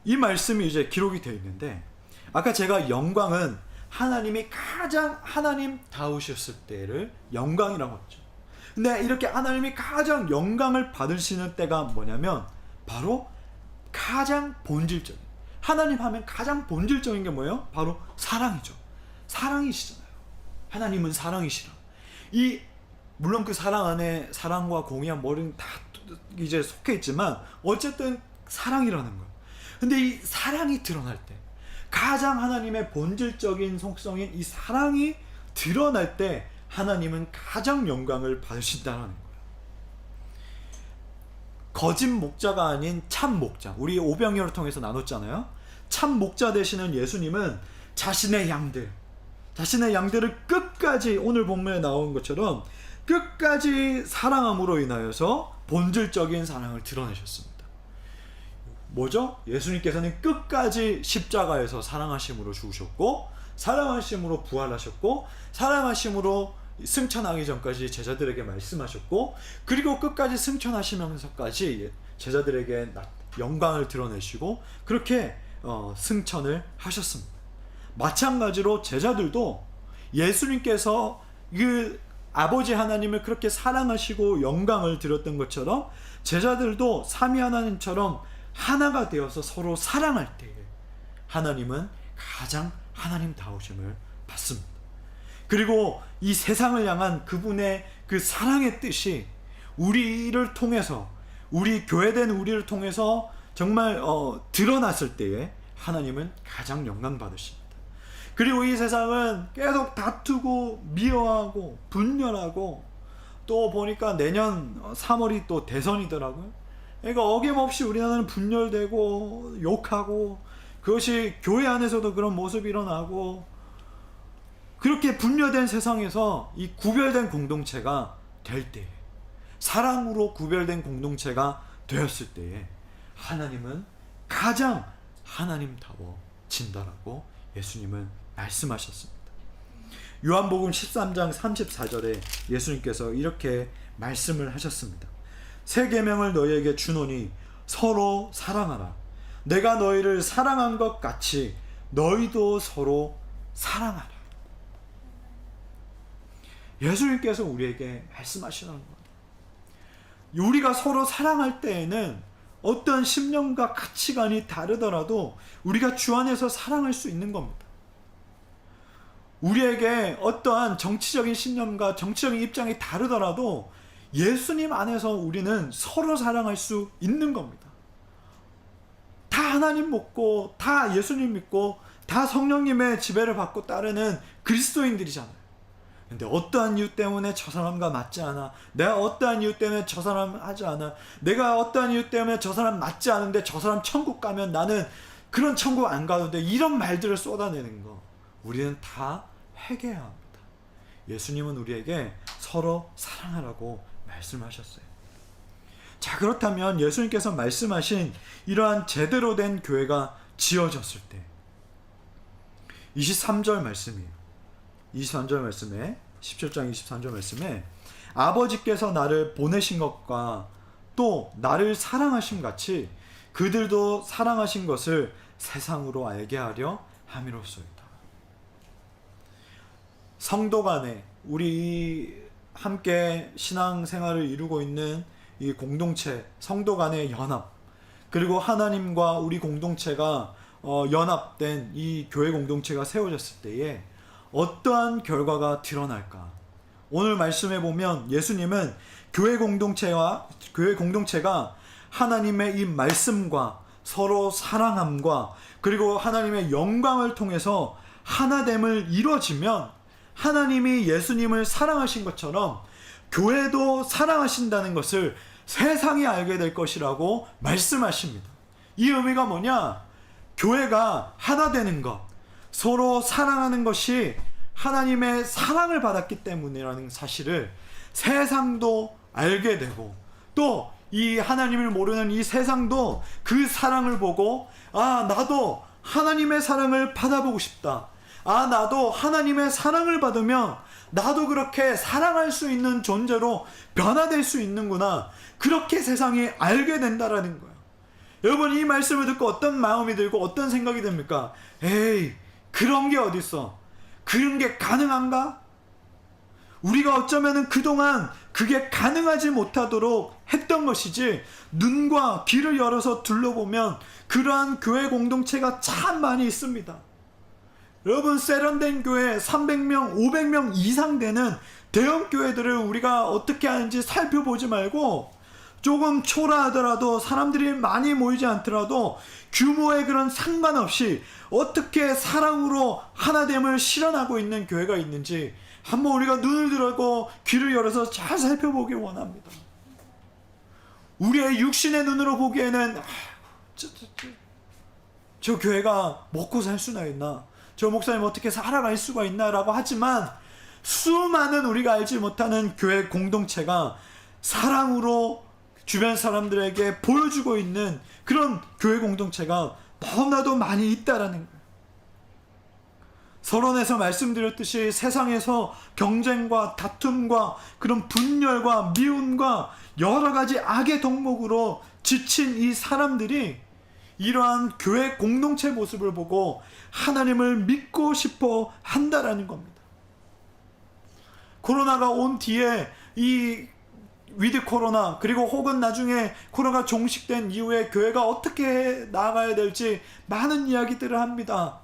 이 말씀이 이제 기록이 되어 있는데, 아까 제가 영광은 하나님이 가장 하나님다우셨을 때를 영광이라고 했죠. 근데 이렇게 하나님이 가장 영광을 받으시는 때가 뭐냐면 바로 가장 본질적인, 하나님 하면 가장 본질적인 게 뭐예요? 바로 사랑이죠. 사랑이시잖아요. 하나님은 사랑이시라. 이 물론 그 사랑 안에 사랑과 공의와 뭐는 다 이제 속해 있지만 어쨌든 사랑이라는 거예요. 근데 이 사랑이 드러날 때, 가장 하나님의 본질적인 속성인 이 사랑이 드러날 때 하나님은 가장 영광을 받으신다는 거예요. 거짓 목자가 아닌 참 목자, 우리 오병이어를 통해서 나눴잖아요. 참 목자 되시는 예수님은 자신의 양들을 끝까지, 오늘 본문에 나온 것처럼 끝까지 사랑함으로 인하여서 본질적인 사랑을 드러내셨습니다. 뭐죠? 예수님께서는 끝까지 십자가에서 사랑하심으로 죽으셨고, 사랑하심으로 부활하셨고, 사랑하심으로 승천하기 전까지 제자들에게 말씀하셨고, 그리고 끝까지 승천하시면서까지 제자들에게 영광을 드러내시고, 그렇게 승천을 하셨습니다. 마찬가지로 제자들도 예수님께서 그 아버지 하나님을 그렇게 사랑하시고 영광을 드렸던 것처럼 제자들도 삼위 하나님처럼 하나가 되어서 서로 사랑할 때에 하나님은 가장 하나님다우심을 받습니다. 그리고 이 세상을 향한 그분의 그 사랑의 뜻이 우리를 통해서, 우리 교회된 우리를 통해서 정말 드러났을 때에 하나님은 가장 영광 받으십니다. 그리고 이 세상은 계속 다투고 미워하고 분열하고, 또 보니까 내년 3월이 또 대선이더라고요. 그러니까 어김없이 우리나라는 분열되고 욕하고, 그것이 교회 안에서도 그런 모습이 일어나고, 그렇게 분열된 세상에서 이 구별된 공동체가 될 때에, 사랑으로 구별된 공동체가 되었을 때에 하나님은 가장 하나님다워진다라고 예수님은 말씀하셨습니다. 요한복음 13장 34절에 예수님께서 이렇게 말씀을 하셨습니다. 새 계명을 너희에게 주노니 서로 사랑하라. 내가 너희를 사랑한 것 같이 너희도 서로 사랑하라. 예수님께서 우리에게 말씀하시는 거예요. 우리가 서로 사랑할 때에는 어떤 신념과 가치관이 다르더라도 우리가 주 안에서 사랑할 수 있는 겁니다. 우리에게 어떠한 정치적인 신념과 정치적인 입장이 다르더라도 예수님 안에서 우리는 서로 사랑할 수 있는 겁니다. 다 하나님 믿고, 다 예수님 믿고, 다 성령님의 지배를 받고 따르는 그리스도인들이잖아요. 근데 어떠한 이유 때문에 저 사람과 맞지 않아, 내가 어떠한 이유 때문에 저 사람 하지 않아, 내가 어떠한 이유 때문에 저 사람 맞지 않은데 저 사람 천국 가면 나는 그런 천국 안 가는데, 이런 말들을 쏟아내는 거 우리는 다 회개해야 합니다. 예수님은 우리에게 서로 사랑하라고 말씀하셨어요. 자, 그렇다면 예수님께서 말씀하신 이러한 제대로 된 교회가 지어졌을 때 23절 말씀이에요. 23절 말씀에, 17장 23절 말씀에 아버지께서 나를 보내신 것과 또 나를 사랑하심 같이 그들도 사랑하신 것을 세상으로 알게 하려 함이로소이다. 성도 간에, 우리 함께 신앙생활을 이루고 있는 이 공동체, 성도 간의 연합, 그리고 하나님과 우리 공동체가 연합된 이 교회 공동체가 세워졌을 때에 어떠한 결과가 드러날까? 오늘 말씀해 보면 예수님은 교회 공동체가 하나님의 이 말씀과 서로 사랑함과 그리고 하나님의 영광을 통해서 하나됨을 이루어지면 하나님이 예수님을 사랑하신 것처럼 교회도 사랑하신다는 것을 세상이 알게 될 것이라고 말씀하십니다. 이 의미가 뭐냐? 교회가 하나 되는 것, 서로 사랑하는 것이 하나님의 사랑을 받았기 때문이라는 사실을 세상도 알게 되고, 또 이 하나님을 모르는 이 세상도 그 사랑을 보고, 아, 나도 하나님의 사랑을 받아보고 싶다. 아, 나도 하나님의 사랑을 받으면 나도 그렇게 사랑할 수 있는 존재로 변화될 수 있는구나. 그렇게 세상이 알게 된다라는 거예요. 여러분, 이 말씀을 듣고 어떤 마음이 들고 어떤 생각이 듭니까? 에이, 그런 게 어딨어? 그런 게 가능한가? 우리가 어쩌면은 그동안 그게 가능하지 못하도록 했던 것이지, 눈과 귀를 열어서 둘러보면 그러한 교회 공동체가 참 많이 있습니다. 여러분, 세련된 교회 300명, 500명 이상 되는 대형 교회들을 우리가 어떻게 하는지 살펴보지 말고, 조금 초라하더라도 사람들이 많이 모이지 않더라도 규모에 그런 상관없이 어떻게 사랑으로 하나됨을 실현하고 있는 교회가 있는지 한번 우리가 눈을 들고 귀를 열어서 잘 살펴보길 원합니다. 우리의 육신의 눈으로 보기에는 저 교회가 먹고 살 수나 있나, 저 목사님 어떻게 살아갈 수가 있나 라고 하지만, 수많은 우리가 알지 못하는 교회 공동체가 사랑으로 주변 사람들에게 보여주고 있는 그런 교회 공동체가 너무나도 많이 있다라는 거예요. 서론에서 말씀드렸듯이 세상에서 경쟁과 다툼과 그런 분열과 미움과 여러 가지 악의 덕목으로 지친 이 사람들이 이러한 교회 공동체 모습을 보고 하나님을 믿고 싶어 한다라는 겁니다. 코로나가 온 뒤에 이 위드 코로나, 그리고 혹은 나중에 코로나가 종식된 이후에 교회가 어떻게 나아가야 될지 많은 이야기들을 합니다.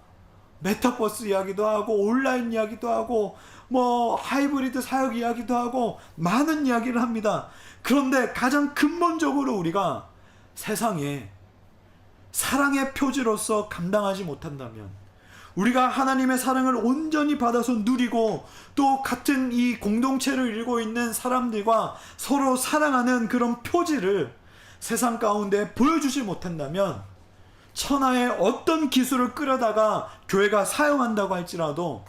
메타버스 이야기도 하고 온라인 이야기도 하고 뭐 하이브리드 사역 이야기도 하고 많은 이야기를 합니다. 그런데 가장 근본적으로 우리가 세상에 사랑의 표지로서 감당하지 못한다면, 우리가 하나님의 사랑을 온전히 받아서 누리고 또 같은 이 공동체를 이루고 있는 사람들과 서로 사랑하는 그런 표지를 세상 가운데 보여주지 못한다면, 천하의 어떤 기술을 끌어다가 교회가 사용한다고 할지라도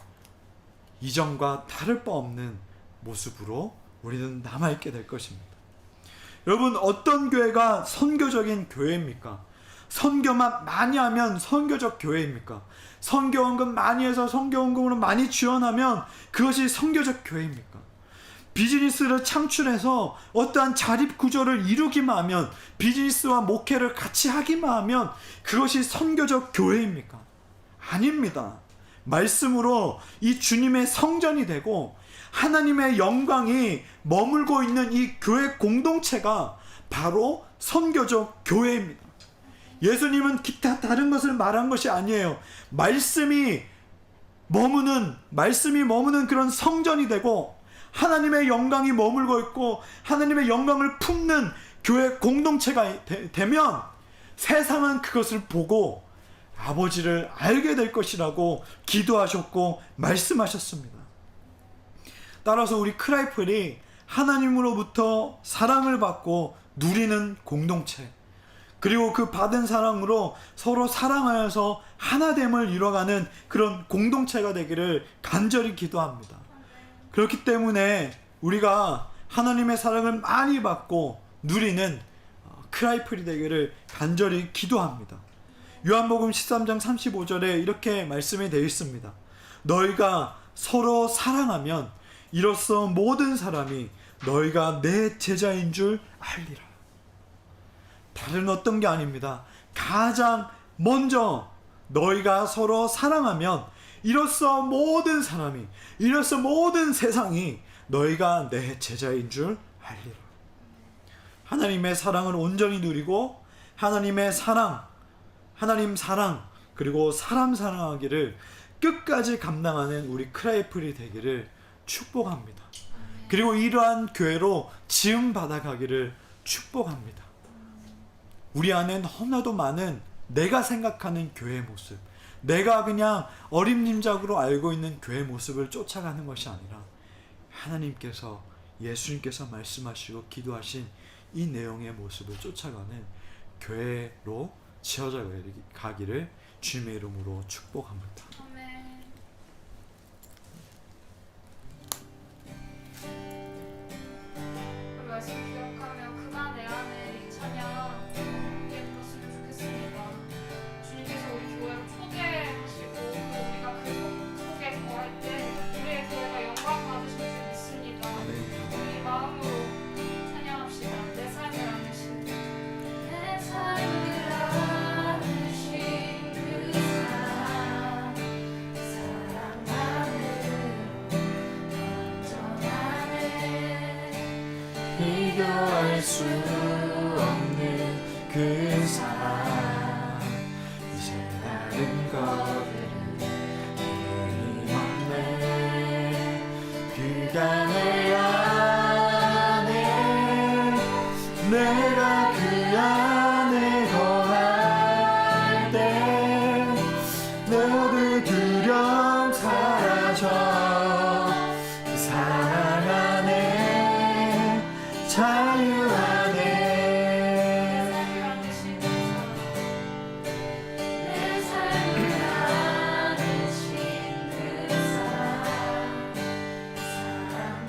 이전과 다를 바 없는 모습으로 우리는 남아있게 될 것입니다. 여러분, 어떤 교회가 선교적인 교회입니까? 선교만 많이 하면 선교적 교회입니까? 선교헌금 많이 해서 선교헌금으로 많이 지원하면 그것이 선교적 교회입니까? 비즈니스를 창출해서 어떠한 자립구조를 이루기만 하면, 비즈니스와 목회를 같이 하기만 하면 그것이 선교적 교회입니까? 아닙니다. 말씀으로 이 주님의 성전이 되고 하나님의 영광이 머물고 있는 이 교회 공동체가 바로 선교적 교회입니다. 예수님은 기타 다른 것을 말한 것이 아니에요. 말씀이 머무는 그런 성전이 되고 하나님의 영광이 머물고 있고 하나님의 영광을 품는 교회 공동체가 되면 세상은 그것을 보고 아버지를 알게 될 것이라고 기도하셨고 말씀하셨습니다. 따라서 우리 크라이플이 하나님으로부터 사랑을 받고 누리는 공동체, 그리고 그 받은 사랑으로 서로 사랑하여서 하나됨을 이뤄가는 그런 공동체가 되기를 간절히 기도합니다. 그렇기 때문에 우리가 하나님의 사랑을 많이 받고 누리는 크라이플이 되기를 간절히 기도합니다. 요한복음 13장 35절에 이렇게 말씀이 되어 있습니다. 너희가 서로 사랑하면 이로써 모든 사람이 너희가 내 제자인 줄 알리라. 다른 어떤 게 아닙니다. 가장 먼저 너희가 서로 사랑하면 이로써 모든 사람이, 이로써 모든 세상이 너희가 내 제자인 줄 알리라. 하나님의 사랑을 온전히 누리고 하나님의 사랑, 하나님 사랑, 그리고 사람 사랑하기를 끝까지 감당하는 우리 크라이플이 되기를 축복합니다. 그리고 이러한 교회로 지음 받아가기를 축복합니다. 우리 안에 너무나도 많은 내가 생각하는 교회의 모습, 내가 그냥 어림짐작으로 알고 있는 교회의 모습을 쫓아가는 것이 아니라 하나님께서, 예수님께서 말씀하시고 기도하신 이 내용의 모습을 쫓아가는 교회로 지어져 가기를 주님의 이름으로 축복합니다. 아멘. 그 말씀 기억하며 그가 내 안에 이 찬양 예뻤으면 좋겠습니다. 주님께서 우리 교회로 초대하시고 우리가 그 속에 거할 때 우리의 교회가 영광 받으실 줄 믿습니다. 우리 마음으로 찬양합시다. 내 삶을 안으신 내 삶을 안으신 그 사랑, 비교할 수 없는 그 사랑, 이제 다른 것들은 그가 내 안에 내가 그 안에 거할 때 내 모든 두려움 사라져 그 사랑 안에 자유 안에 내 삶을 아르신 그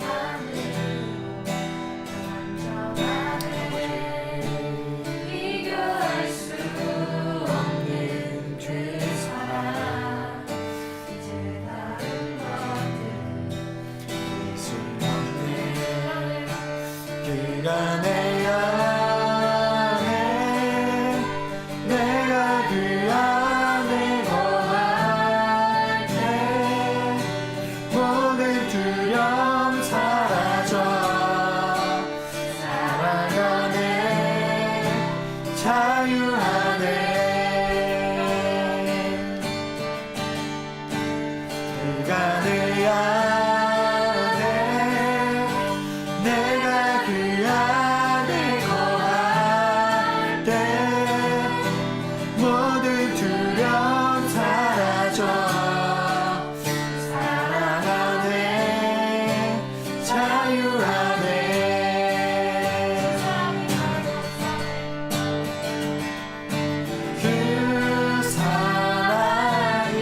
사랑만으로 완전하네 비교할 수 없는 그 사랑 이제 다른 것들 수 없네 그가 내 안에 내가 그 안에 거할 때 모든 두려움 사라져 사랑 안에 자유 안에 그가 내 안에 내가 그 안에 거할 때 모든 두려움 사라져 사랑 안에 자유 안에 그 사랑이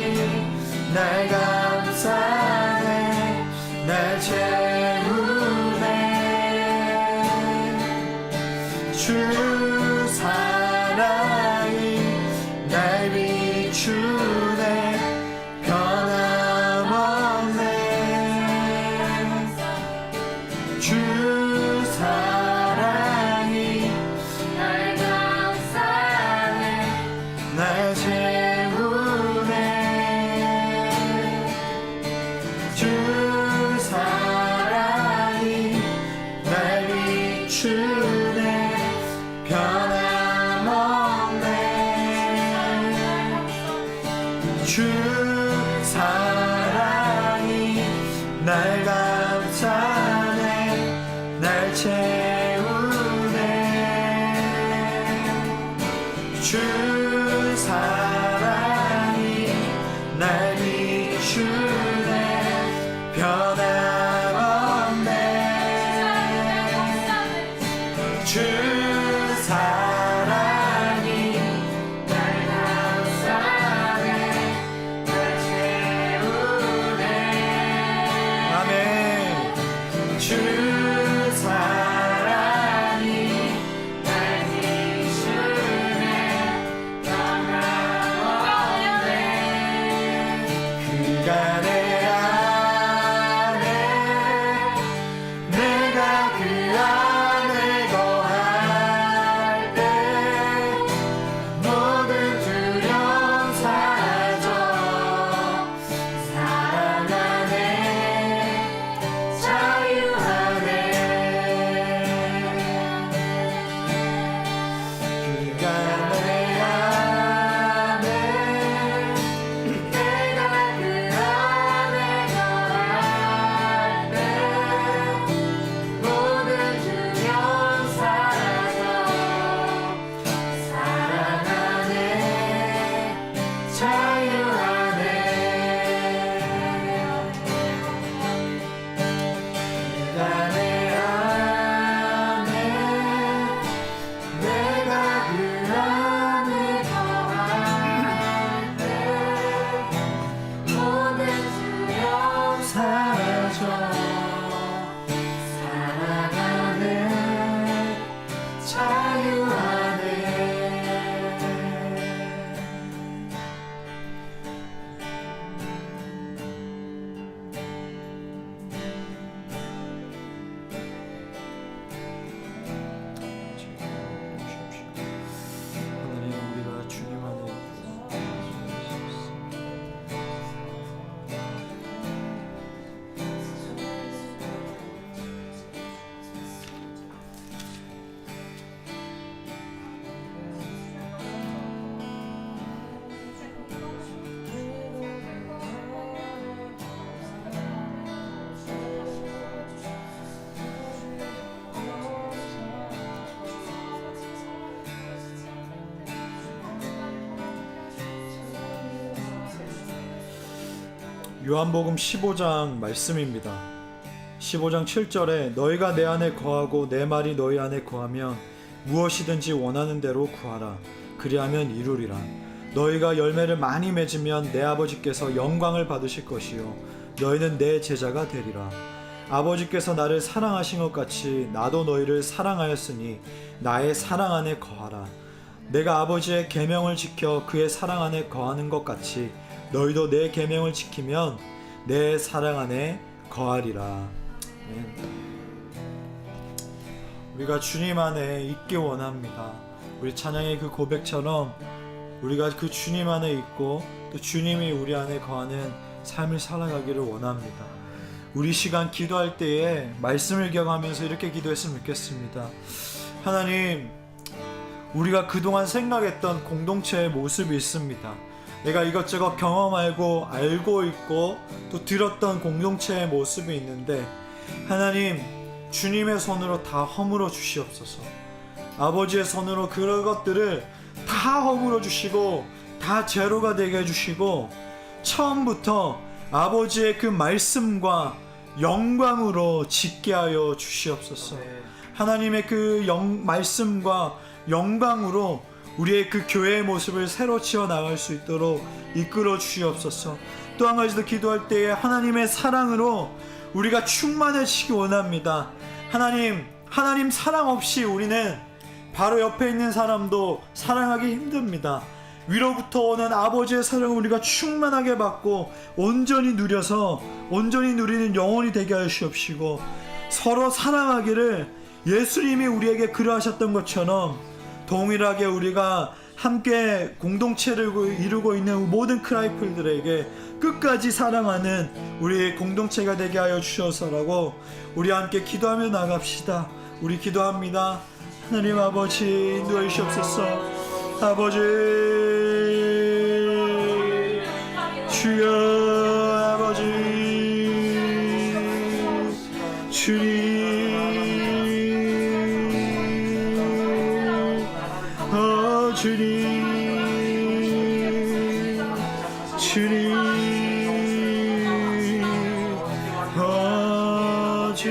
날 감싸네 날 채우네 주 사랑이 날 비추네 변함없네 주 사랑이 날 감싸네 날 채우네 주 사랑이 날 비추네 변함없네 주 사랑이 날 감싸네 날 채우네 주 사랑이 날 비추네 변함없네 주 사랑이 날 감싸네 날 채우네 아멘 주 사랑이 날 비추네 변함없네 그가 내 안에 내가 그 안에 거할 때 모든 두려움 사라져 사랑 안에 자유 안에 그가 내 안에 내가 그 안에 요한복음 15장 말씀입니다. 15장 7절에 너희가 내 안에 거하고 내 말이 너희 안에 거하면 무엇이든지 원하는 대로 구하라. 그리하면 이루리라. 너희가 열매를 많이 맺으면 내 아버지께서 영광을 받으실 것이요 너희는 내 제자가 되리라. 아버지께서 나를 사랑하신 것 같이 나도 너희를 사랑하였으니 나의 사랑 안에 거하라. 내가 아버지의 계명을 지켜 그의 사랑 안에 거하는 것 같이 너희도 내 계명을 지키면 내 사랑 안에 거하리라. 우리가 주님 안에 있기 원합니다. 우리 찬양의 그 고백처럼 우리가 그 주님 안에 있고 또 주님이 우리 안에 거하는 삶을 살아가기를 원합니다. 우리 시간 기도할 때에 말씀을 기억하면서 이렇게 기도했으면 좋겠습니다. 하나님, 우리가 그동안 생각했던 공동체의 모습이 있습니다. 내가 이것저것 경험하고 알고 있고 또 들었던 공동체의 모습이 있는데 하나님, 주님의 손으로 다 허물어 주시옵소서. 아버지의 손으로 그런 것들을 다 허물어 주시고 다 제로가 되게 해주시고 처음부터 아버지의 그 말씀과 영광으로 짓게 하여 주시옵소서. 하나님의 그 말씀과 영광으로 우리의 그 교회의 모습을 새로 지어나갈 수 있도록 이끌어 주시옵소서. 또 한 가지 더 기도할 때에 하나님의 사랑으로 우리가 충만해지기 원합니다. 하나님 사랑 없이 우리는 바로 옆에 있는 사람도 사랑하기 힘듭니다. 위로부터 오는 아버지의 사랑을 우리가 충만하게 받고 온전히 누려서 온전히 누리는 영혼이 되게 하여 주옵시고 서로 사랑하기를 예수님이 우리에게 그러하셨던 것처럼 동일하게 우리가 함께 공동체를 이루고 있는 모든 크라이플들에게 끝까지 사랑하는 우리의 공동체가 되게 하여 주셔서라고 우리 함께 기도하며 나갑시다. 우리 기도합니다. 하나님 아버지 인도하시옵소서. 아버지 주여, 아버지 주님, 주님, 주님 아버지,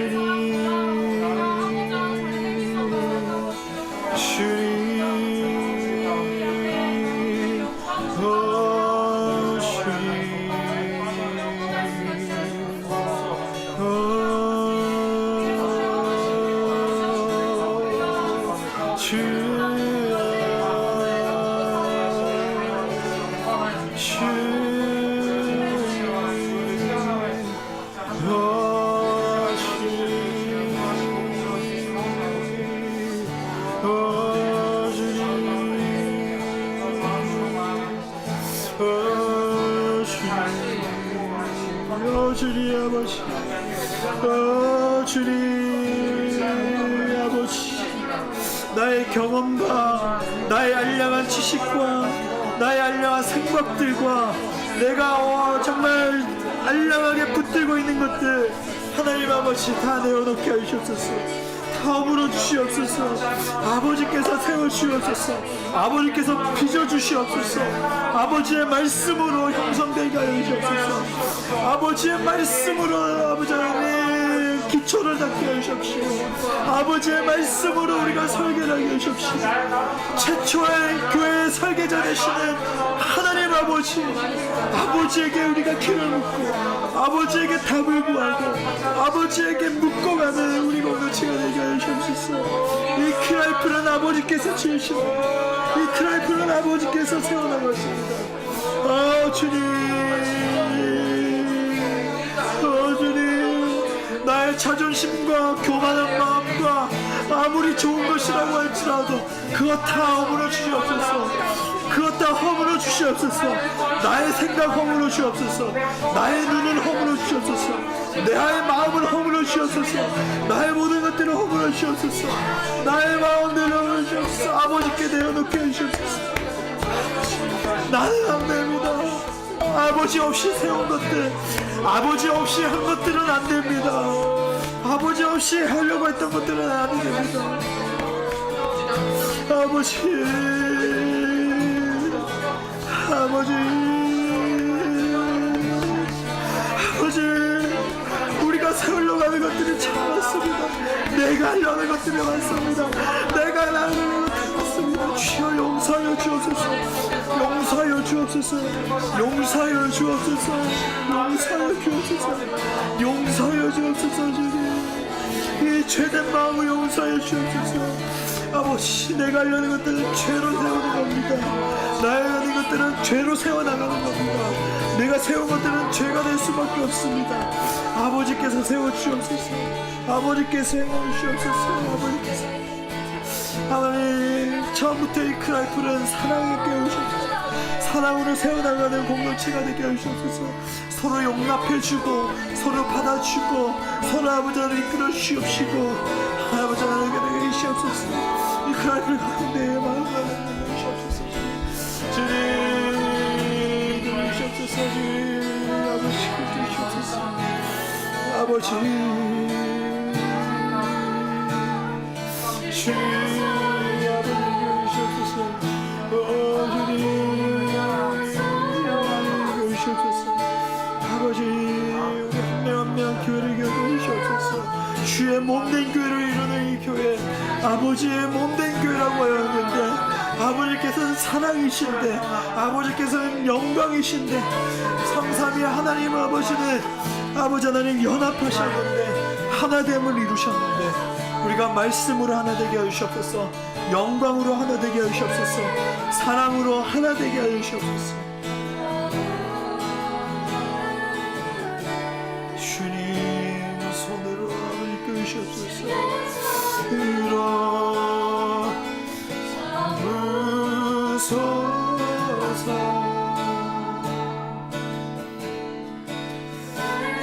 주님 아버지, 나의 경험과 나의 알량한 지식과 나의 알량한 생각들과 내가 정말 알량하게 붙들고 있는 것들 하나님 아버지 다 내어놓게 하시옵소서. 다 허물어 주시옵소서. 아버지께서 세워주시옵소서. 아버지께서 빚어주시옵소서. 아버지의 말씀으로 형성되게 하여 주시옵소서. 아버지의 말씀으로 아버지 하나님 기초를 닦게 하여 주시옵시고 아버지의 말씀으로 우리가 설계를 하게 하여 주시옵시고 최초의 교회의 설계자 되시는 하나님 아버지에게 우리가 길을 묻고 아버지에게 답을 구하고 아버지에게 묻고 가는 우리 공동체가 되게 하여 주옵소서. 이 크라이프는 아버지께서 지으시고 이 크라이프는 아버지께서 세워나가십니다. 주님, 주님, 나의 자존심과 교만한 마음과 아무리 좋은 것이라고 할지라도 그것 다 허물어 주시옵소서. 그것 다 허물어 주시옵소서. 나의 생각 허물어 주시옵소서. 나의 눈을 허물어 주시옵소서. 나의 마음을 허물어 주시옵소서. 나의 모든 것들을 허물어 주시옵소서. 나의 마음들을 허물어 주시옵소서. 아버지께 내어놓게 해주시옵소서. 나는 안 됩니다. 아버지 없이 세운 것들, 아버지 없이 한 것들은 안 됩니다. 아버지 없이 하려고 했던 것들은 안 됩니다. 아버지, 세우려고 하는 것들이 참 많습니다. 내가 하려는 것들이 많습니다. 내가 하려는 것들이 많습니다. 주여 용서하여 주옵소서. 용서하여 주옵소서. 용서하여 주옵소서. 용서하여 주옵소서. 용서하여 주옵소서. 주님 이 죄된 마음을 용서하여 주옵소서. 아버지, 내가 하려는 것들은 죄로 세우는 겁니다. 나의 하는 것들은 죄로 세워나가는 겁니다. 내가 세운 것들은 죄가 될 수밖에 없습니다. 아버지께서 세워주옵소서. 아버지께서 세워주옵소서. 아버지께서 하나님, 처음부터 이 크라이프는 사랑에 깨우셔서 사랑으로 세워나가는 공동체가 되게 하시옵소서. 서로 용납해주고 서로 받아주고 서로 아버지 하나님 이끌어 주시옵시고 아버지 하나님 되게 해주시옵소서. 이 크라이프를 가운데 마음을 주시옵소서. 주님 주시옵소서. 주님 아버지 주시옵소서. 아버지 주님 아버지 주시옵소서. 아버지 우리 한 명 한 명 교회를 이끌어주시옵소서. 주의 몸된 교회를 이루는 이 교회 아버지의 몸된 교회라고 하였는데 아버지께서는 사랑이신데 아버지께서는 영광이신데 성삼위 하나님 아버지는 아버지 하나님 연합하셨는데 하나됨을 이루셨는데 우리가 말씀으로 하나 되게 하시옵소서. 영광으로 하나 되게 하시옵소서. 사랑으로 하나 되게 하시옵소서. 주님 손으로 이끌으시옵소서. 무소서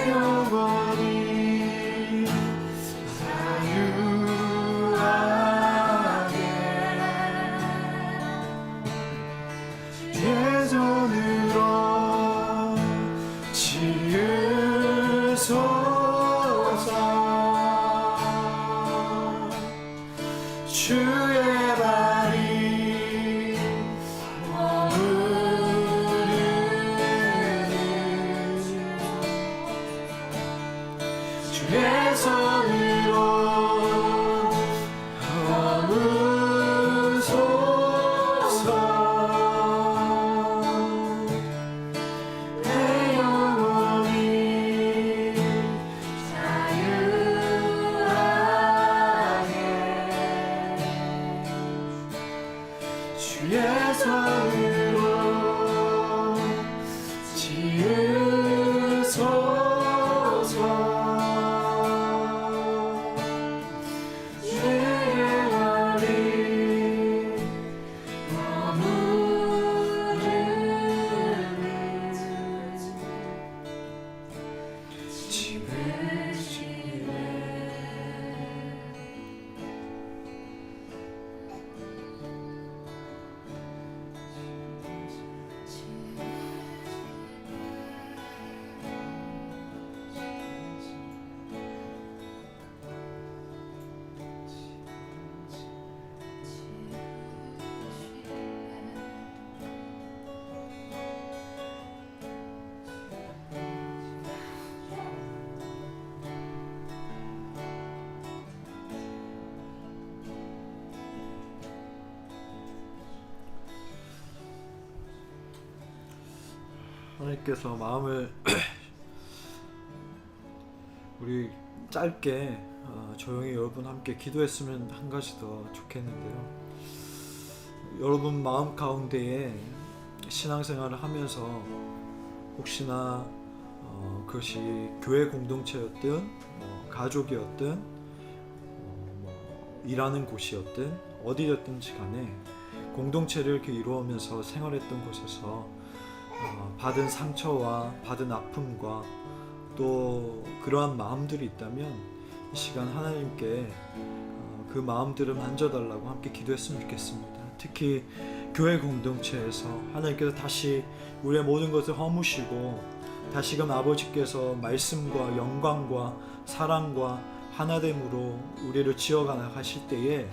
영원히 자유하게 내 손으로 지으소서. 주의 발이 머무르니 주의 손으로 머무소서. 내 영혼이 자유하게 주의 손으로 지으소서. 주의 영원히 머무르니 집을 지으네. 하나님께서 마음을 우리 짧게 조용히 여러분 함께 기도했으면 한 가지 더 좋겠는데요. 여러분 마음 가운데에 신앙생활을 하면서 혹시나 그것이 교회 공동체였든 가족이었든 일하는 곳이었든 어디였든지 간에 공동체를 이렇게 이루어오면서 생활했던 곳에서 받은 상처와 받은 아픔과 또 그러한 마음들이 있다면 이 시간 하나님께 그 마음들을 만져달라고 함께 기도했으면 좋겠습니다. 특히 교회 공동체에서 하나님께서 다시 우리의 모든 것을 허무시고 다시금 아버지께서 말씀과 영광과 사랑과 하나됨으로 우리를 지어가실 때에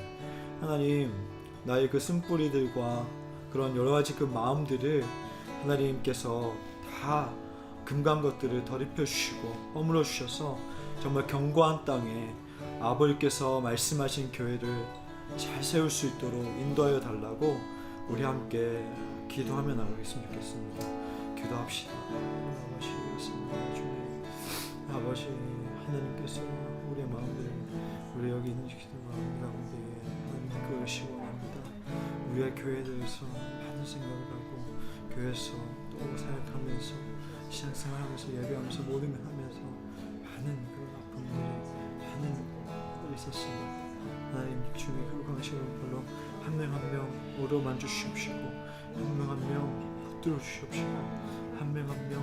하나님 나의 그 쓴뿌리들과 그런 여러 가지 그 마음들을 하나님께서 다 금간 것들을 덜입혀 주시고 허물어 주셔서 정말 견고한 땅에 아버지께서 말씀하신 교회를 잘 세울 수 있도록 인도하여 달라고 우리 함께 기도하며 나가겠으면 좋겠습니다. 기도합시다. 아버지 하나님께서 우리의 마음을 우리 여기 있는 기도 마음 가운데 하나님 그것이 원합니다. 우리의 교회에 대해서 많은 생각을 하고 교회에서 또 사역하면서 신앙생활하면서 예배하면서 모든 걸 하면서 많은 그런 아픔들이 많은 것들이 있었습니다. 하나님 주님의 그 강식으로 별로 한 명 한 명 오로만 주시옵시고 한 명 한 명 붙들어 주시옵시고 한 명 한 명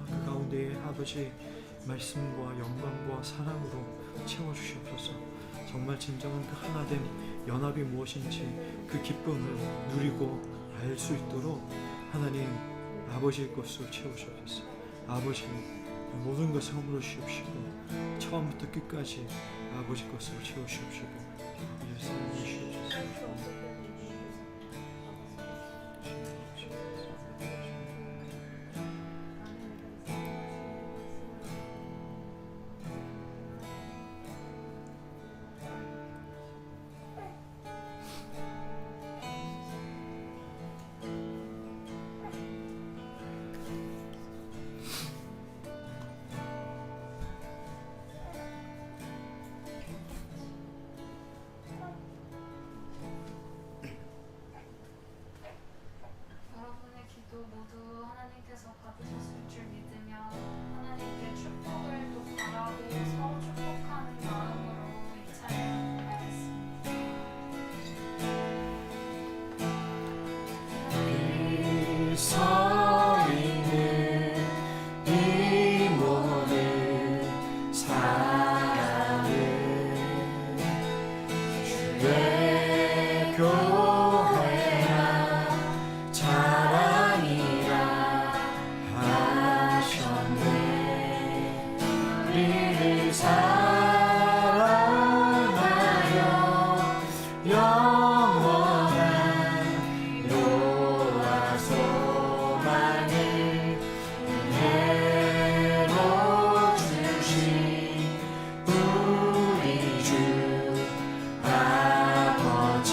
그 가운데에 아버지 말씀과 영광과 사랑으로 채워주시옵소서. 정말 진정한 그 하나됨 연합이 무엇인지 그 기쁨을 누리고 알 수 있도록 하나님 아버지의 것으로 채우시옵소서. 아버지 모든 것을 허물어 주시옵시고 처음부터 끝까지 아버지 것으로 채우시옵시고 아버지 사랑해 주시옵소서. 여러분의 기도 모두 하나님께서 받으셨을 줄 믿으며 하나님께 축복을 또 바라고 서로 축복하는 마음으로 이 차례 하겠습니다. 서 있는 이 모든 사랑은 주의 교회라 자랑이라 하셨네. 우리를 사랑하여 영원한 노아 소망을 은혜로 주신 우리 주 아버지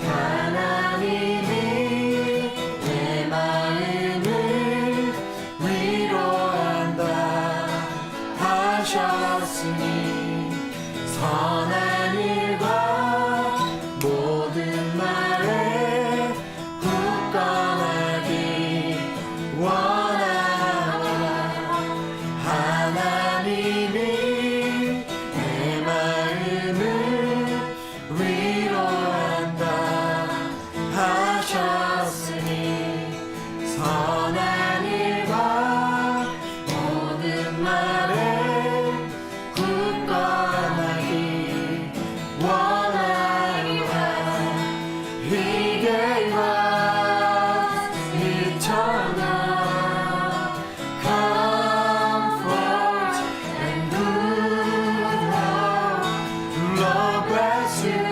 하나님이 내 마음을 위로한다 하셨으니 선한 일과 모든 말에 굳건하기 원하노라. 하나님이 내 마음을 위로한다 하셨으니 선한 일과 모든 말에 굳건하기 원하노라. He gave us eternal comfort and good love. Lord bless you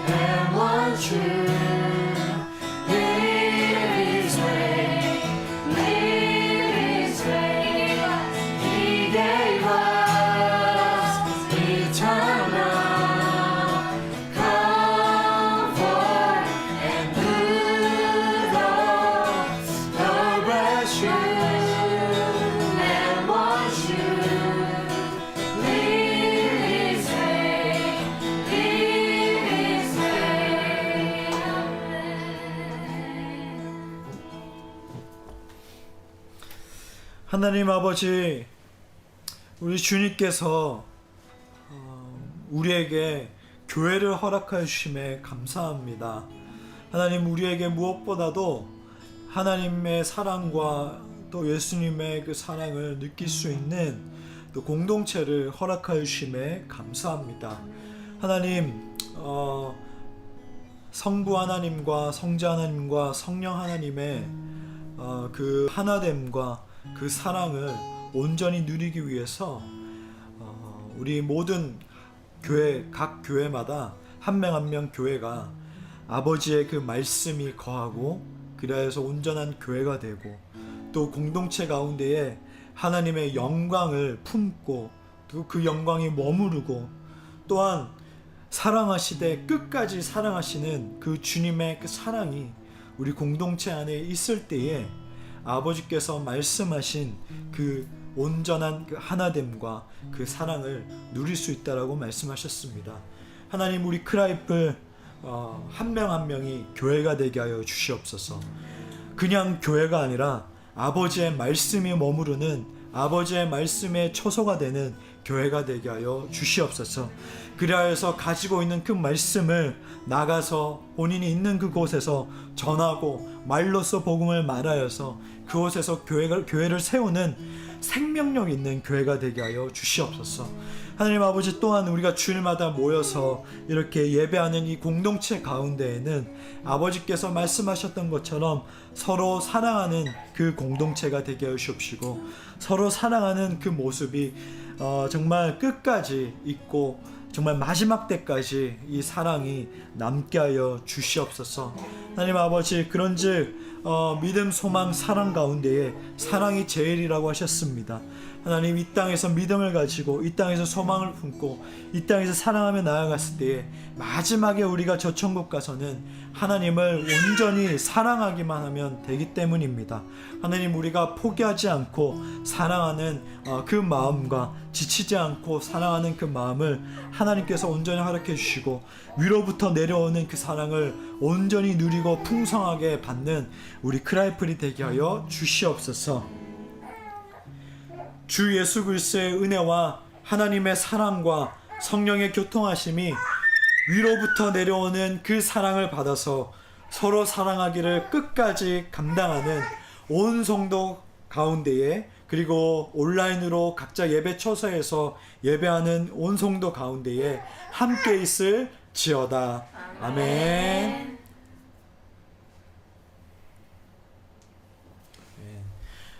and wants you. Live His way, live His way. He gave us eternal comfort and good love. Lord bless you and wants you. Live His way, live His way. 하나님 아버지, 우리 주님께서 우리에게 교회를 허락하여 주심에 감사합니다. 하나님, 우리에게 무엇보다도 하나님의 사랑과 또 예수님의 그 사랑을 느낄 수 있는 또 공동체를 허락하여 주심에 감사합니다. 하나님, 성부 하나님과 성자 하나님과 성령 하나님의 그 하나됨과 그 사랑을 온전히 누리기 위해서 우리 모든 교회, 각 교회마다 한 명 한 명 교회가 아버지의 그 말씀이 거하고 그래서 온전한 교회가 되고 또 공동체 가운데에 하나님의 영광을 품고 또 그 영광이 머무르고 또한 사랑하시되 끝까지 사랑하시는 그 주님의 그 사랑이 우리 공동체 안에 있을 때에 아버지께서 말씀하신 그 온전한 그 하나됨과 그 사랑을 누릴 수 있다라고 말씀하셨습니다. 하나님, 우리 크라이플 한 명 한 명이 교회가 되게 하여 주시옵소서. 그냥 교회가 아니라 아버지의 말씀이 머무르는, 아버지의 말씀의 초소가 되는 교회가 되게 하여 주시옵소서. 그리하여서 가지고 있는 그 말씀을 나가서 본인이 있는 그곳에서 전하고 말로써 복음을 말하여서 그곳에서 교회를 세우는 생명력 있는 교회가 되게 하여 주시옵소서. 하나님 아버지, 또한 우리가 주일마다 모여서 이렇게 예배하는 이 공동체 가운데에는 아버지께서 말씀하셨던 것처럼 서로 사랑하는 그 공동체가 되게 하여 주옵시고, 서로 사랑하는 그 모습이 정말 끝까지 있고 정말 마지막 때까지 이 사랑이 남게 하여 주시옵소서. 하나님 아버지, 그런즉 믿음, 소망, 사랑 가운데에 사랑이 제일이라고 하셨습니다. 하나님, 이 땅에서 믿음을 가지고 이 땅에서 소망을 품고 이 땅에서 사랑하며 나아갔을 때에 마지막에 우리가 저 천국 가서는 하나님을 온전히 사랑하기만 하면 되기 때문입니다. 하나님, 우리가 포기하지 않고 사랑하는 그 마음과 지치지 않고 사랑하는 그 마음을 하나님께서 온전히 허락해 주시고 위로부터 내려오는 그 사랑을 온전히 누리고 풍성하게 받는 우리 크라이플이 되게 하여 주시옵소서. 주 예수 그리스도의 은혜와 하나님의 사랑과 성령의 교통하심이 위로부터 내려오는 그 사랑을 받아서 서로 사랑하기를 끝까지 감당하는 온 성도 가운데에, 그리고 온라인으로 각자 예배 처소에서 예배하는 온 성도 가운데에 함께 있을 지어다. 아멘.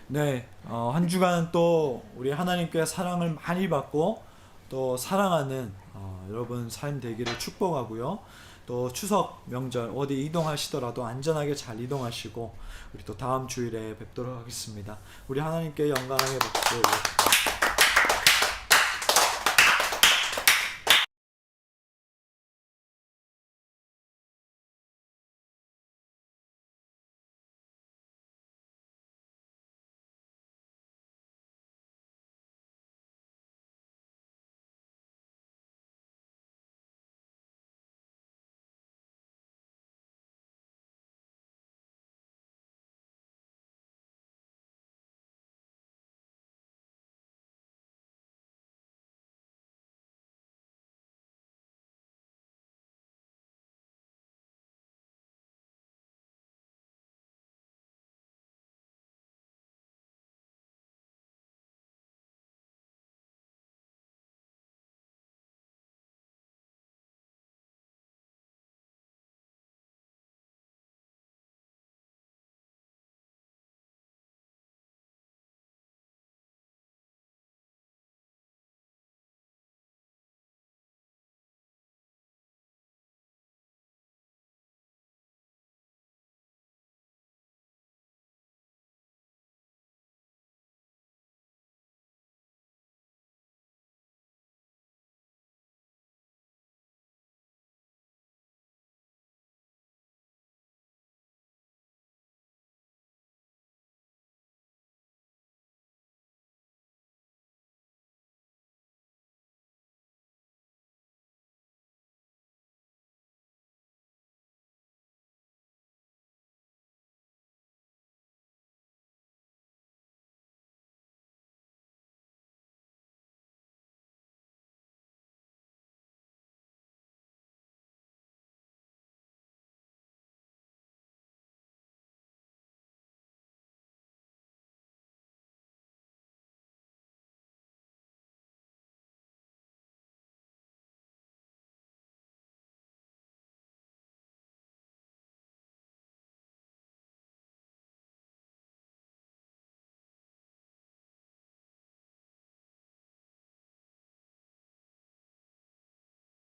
네, 한 주간 또 우리 하나님께 사랑을 많이 받고 또 사랑하는 여러분 삶 되기를 축복하고요. 또 추석 명절 어디 이동하시더라도 안전하게 잘 이동하시고 우리 또 다음 주일에 뵙도록 하겠습니다. 우리 하나님께 영광의 박수.